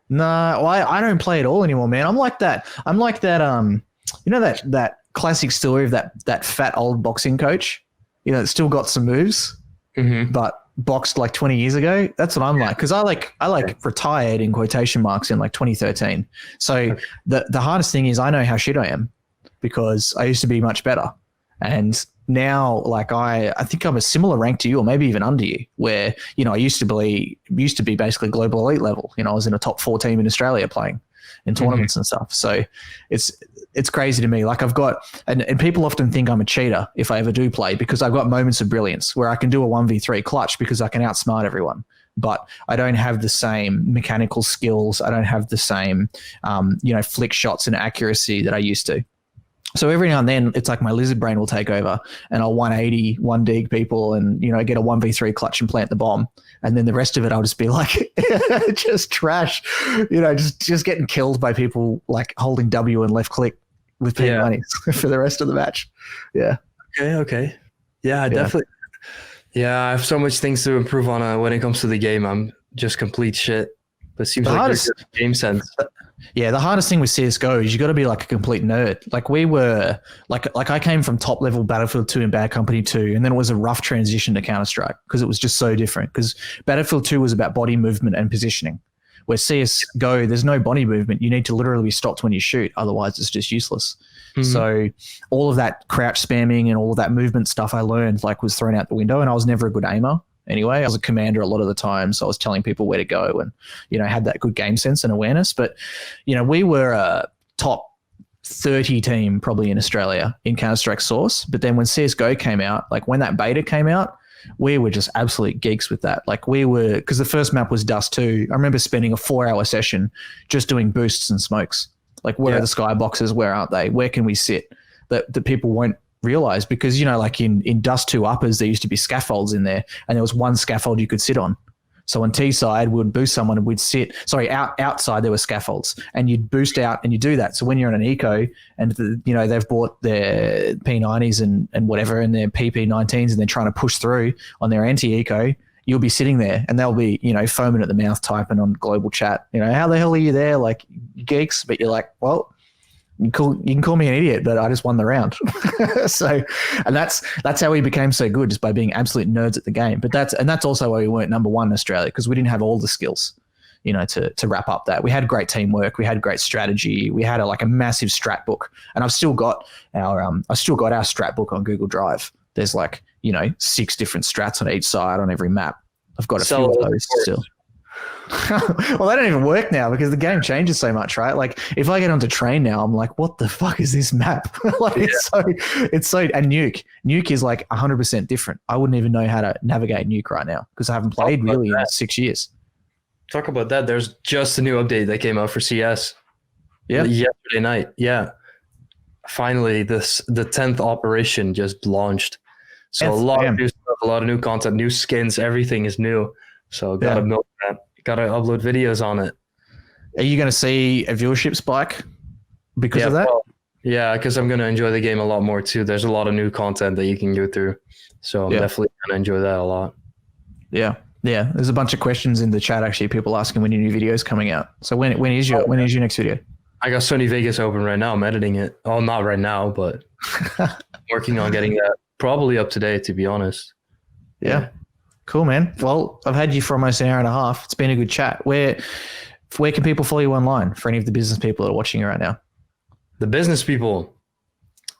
No, I don't play at all anymore, man. I'm like that. You know that classic story of that fat old boxing coach, you know, that still got some moves, but boxed like 20 years ago. That's what I'm like, because I retired in quotation marks in like 2013. So the hardest thing is I know how shit I am, because I used to be much better, and now like I think I'm a similar rank to you, or maybe even under you, where, you know, I used to be basically global elite level. You know, I was in a top 4 team in Australia playing in tournaments and stuff. So it's crazy to me. Like I've got, and people often think I'm a cheater if I ever do play, because I've got moments of brilliance where I can do a 1v3 clutch because I can outsmart everyone, but I don't have the same mechanical skills. I don't have the same, flick shots and accuracy that I used to. So every now and then it's like my lizard brain will take over and I'll 180, 1dig people and, you know, get a 1v3 clutch and plant the bomb. And then the rest of it, I'll just be like, just trash, you know, just getting killed by people like holding W and left click with P90 for the rest of the match. Yeah. Okay. Yeah, definitely. Yeah, I have so much things to improve on when it comes to the game. I'm just complete shit. But it seems like there's game sense. Yeah, the hardest thing with CSGO is you got to be like a complete nerd. Like we were, like I came from top level Battlefield 2 and Bad Company 2, and then it was a rough transition to Counter-Strike because it was just so different. Because Battlefield 2 was about body movement and positioning, where CSGO, there's no body movement. You need to literally be stopped when you shoot, otherwise it's just useless. So all of that crouch spamming and all of that movement stuff I learned like was thrown out the window, and I was never a good aimer. Anyway, I was a commander a lot of the time, so I was telling people where to go and, you know, had that good game sense and awareness. But, you know, we were a top 30 team probably in Australia in Counter-Strike Source. But then when CSGO came out, like when that beta came out, we were just absolute geeks with that. Like we were, because the first map was Dust 2. I remember spending a 4-hour session just doing boosts and smokes. Like where are the skyboxes? Where aren't they? Where can we sit? That people won't realize, because, you know, like in Dust 2 uppers, there used to be scaffolds in there, and there was one scaffold you could sit on. So on T side, we'd boost someone and we'd sit, outside there were scaffolds, and you'd boost out and you do that. So when you're in an eco and they've bought their P90s and whatever and their PP19s and they're trying to push through on their anti-eco, you'll be sitting there and they'll be, you know, foaming at the mouth typing on global chat, you know, how the hell are you there? Like geeks, but you're like, well, you can call me an idiot, but I just won the round. So, and that's how we became so good, just by being absolute nerds at the game. But that's also why we weren't number one in Australia, because we didn't have all the skills, you know, to wrap up that. We had great teamwork, we had great strategy, we had a massive strat book, and I've still got our strat book on Google Drive. There's 6 different strats on each side on every map. I've got a few of those still. Well, they don't even work now because the game changes so much, right? Like if I get onto train now, I'm like, what the fuck is this map? It's so, and Nuke is like 100% different. I wouldn't even know how to navigate Nuke right now because I haven't played really in 6 years. Talk about that. There's just a new update that came out for CS. Yeah. Yesterday night. Yeah. Finally, the 10th operation just launched. So a lot of new stuff, a lot of new content, new skins, everything is new. So gotta milk that. Gotta upload videos on it. Are you going to see a viewership spike because of that? Well, yeah, because I'm going to enjoy the game a lot more too. There's a lot of new content that you can go through. So I'm definitely going to enjoy that a lot. Yeah. Yeah. There's a bunch of questions in the chat, actually, people asking when your new video is coming out. So when is your next video? I got Sony Vegas open right now. I'm editing it. Oh, not right now, but working on getting that probably up to date, to be honest. Yeah. Cool, man. Well, I've had you for almost an hour and a half. It's been a good chat. Where can people follow you online for any of the business people that are watching you right now? The business people.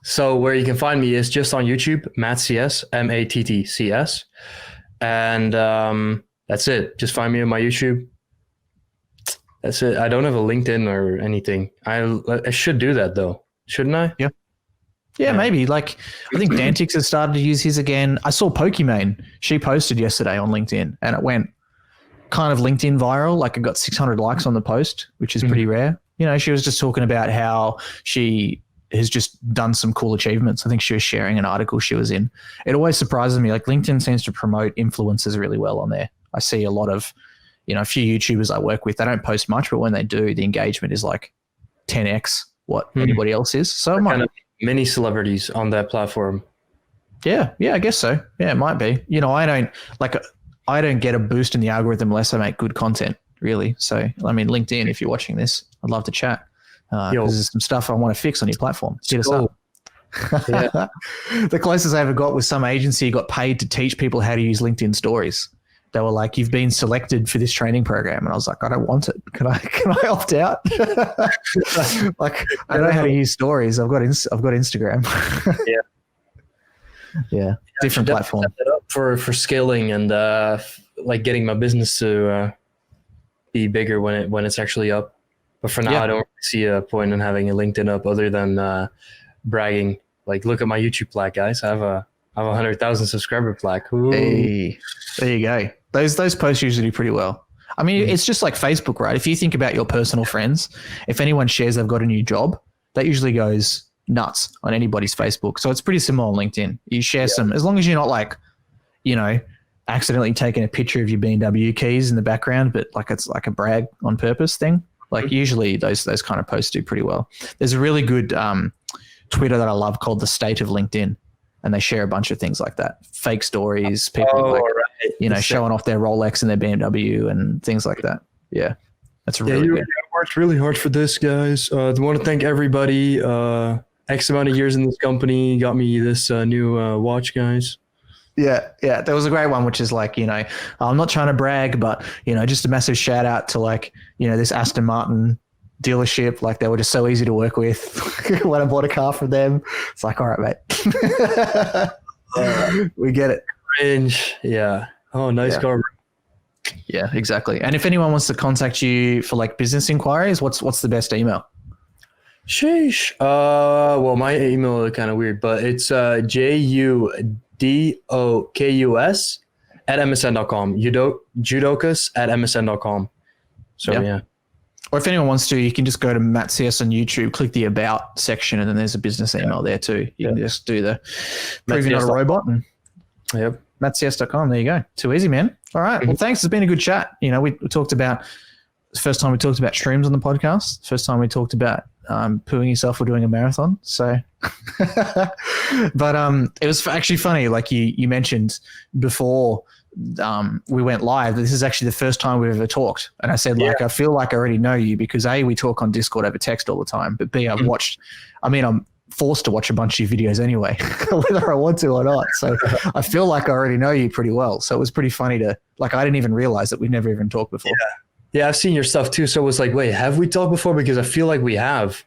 So where you can find me is just on YouTube, MattCS, MattCS. And that's it. Just find me on my YouTube. That's it. I don't have a LinkedIn or anything. I should do that though, shouldn't I? Yeah, maybe. Like, I think Dantix has started to use his again. I saw Pokimane. She posted yesterday on LinkedIn, and it went kind of LinkedIn viral. Like, it got 600 likes on the post, which is pretty rare. You know, she was just talking about how she has just done some cool achievements. I think she was sharing an article she was in. It always surprises me. Like, LinkedIn seems to promote influencers really well on there. I see a lot of, you know, a few YouTubers I work with, they don't post much, but when they do, the engagement is like 10x what anybody else is. So it might kind of mini celebrities on that platform. Yeah, I guess so. Yeah, it might be. You know, I don't get a boost in the algorithm unless I make good content, really. So, I mean, LinkedIn, if you're watching this, I'd love to chat because there's some stuff I want to fix on your platform. Hit us up. Yeah. The closest I ever got was some agency got paid to teach people how to use LinkedIn stories. They were like, "You've been selected for this training program," and I was like, "I don't want it. Can I opt out?" Like, I know how to use stories. I've got Instagram. Yeah, different platform. Set that up for scaling and like getting my business to be bigger when it's actually up. But for now, I don't really see a point in having a LinkedIn up other than bragging. Like, look at my YouTube plaque, guys. I have a 100,000 subscriber plaque. Ooh. Hey, there you go. Those posts usually do pretty well. I mean, it's just like Facebook, right? If you think about your personal friends, if anyone shares they've got a new job, that usually goes nuts on anybody's Facebook. So it's pretty similar on LinkedIn. You share some, as long as you're not like, you know, accidentally taking a picture of your BMW keys in the background, but like it's like a brag on purpose thing. Like usually those kind of posts do pretty well. There's a really good Twitter that I love called The State of LinkedIn. And they share a bunch of things like that. Fake stories, people you know, showing off their Rolex and their BMW and things like that. Yeah. That's really good. I worked really hard for this, guys. I want to thank everybody. X amount of years in this company got me this new watch, guys. Yeah. There was a great one, which is like, you know, I'm not trying to brag, but, you know, just a massive shout out to like, you know, this Aston Martin dealership. Like, they were just so easy to work with when I bought a car from them. It's like, all right, mate. We get it. Cringe. Yeah. Oh, nice car. Yeah, exactly. And if anyone wants to contact you for like business inquiries, what's the best email? Sheesh. Well, my email is kind of weird, but it's judokus@msn.com. Judokus@msn.com. So yeah. Or if anyone wants to, you can just go to MattCS on YouTube, click the About section, and then there's a business email there too. You can just do the Prove You're Not a Robot. And MattCS.com. There you go. Too easy, man. All right. Well, thanks. It's been a good chat. You know, we talked about, the first time we talked about shrooms on the podcast. First time we talked about pooing yourself or doing a marathon. So, but it was actually funny. Like you mentioned before, we went live. This is actually the first time we've ever talked. And I said, like, I feel like I already know you because A, we talk on Discord over text all the time, but B, I'm forced to watch a bunch of your videos anyway, whether I want to or not. So I feel like I already know you pretty well. So it was pretty funny to, like, I didn't even realize that we've never even talked before. Yeah, I've seen your stuff too. So it was like, wait, have we talked before? Because I feel like we have.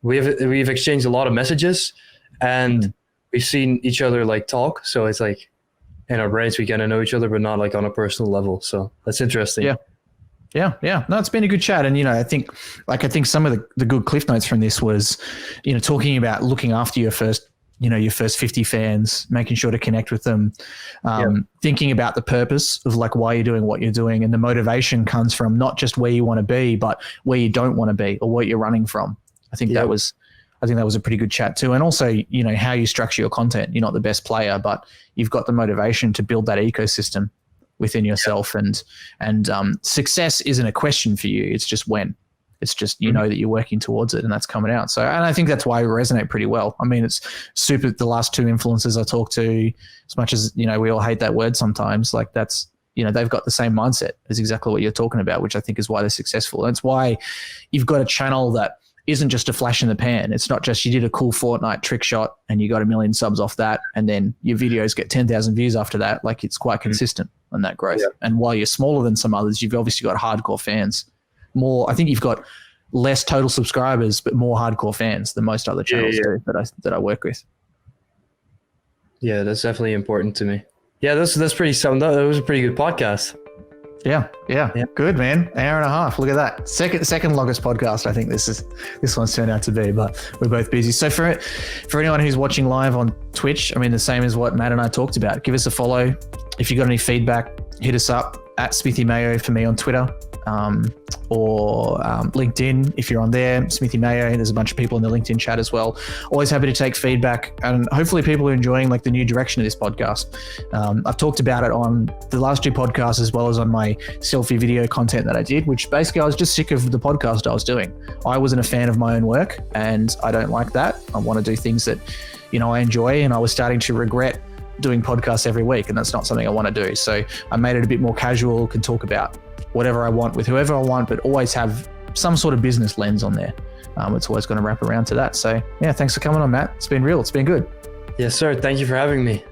We've exchanged a lot of messages and we've seen each other like talk. So it's like, in our brains, we kind of know each other, but not like on a personal level. So that's interesting. Yeah. No, it's been a good chat. And, you know, I think some of the good cliff notes from this was, you know, talking about looking after your first 50 fans, making sure to connect with them, thinking about the purpose of like why you're doing what you're doing. And the motivation comes from not just where you want to be, but where you don't want to be or what you're running from. I think that was a pretty good chat too. And also, you know, how you structure your content. You're not the best player, but you've got the motivation to build that ecosystem within yourself. And success isn't a question for you. It's just when. It's just, you know that you're working towards it and that's coming out. So, and I think that's why we resonate pretty well. I mean, it's super, the last two influencers I talked to, as much as, you know, we all hate that word sometimes, like that's, you know, they've got the same mindset as exactly what you're talking about, which I think is why they're successful. That's why you've got a channel that isn't just a flash in the pan. It's not just you did a cool Fortnite trick shot and you got 1 million subs off that, and then your videos get 10,000 views after that. Like, it's quite consistent on that growth. Yeah. And while you're smaller than some others, you've obviously got hardcore fans. I think you've got less total subscribers, but more hardcore fans than most other channels do that I work with. Yeah, that's definitely important to me. Yeah, that's pretty something. That was a pretty good podcast. Yeah. Good, man. An hour and a half. Look at that. Second longest podcast I think this one's turned out to be, but we're both busy. So for anyone who's watching live on Twitch, I mean, the same as what Matt and I talked about. Give us a follow. If you got any feedback, hit us up at Smithy Mayo for me on Twitter. Or LinkedIn if you're on there, Smithy Mayo. There's a bunch of people in the LinkedIn chat as well. Always happy to take feedback, and hopefully people are enjoying like the new direction of this podcast. I've talked about it on the last 2 podcasts as well as on my selfie video content that I did, which basically I was just sick of the podcast I was doing. I wasn't a fan of my own work, and I don't like that. I want to do things that, you know, I enjoy, and I was starting to regret doing podcasts every week, and that's not something I want to do. So I made it a bit more casual, can talk about whatever I want with whoever I want, but always have some sort of business lens on there. It's always going to wrap around to that. So yeah, thanks for coming on, Matt. It's been real. It's been good. Yes, sir. Thank you for having me.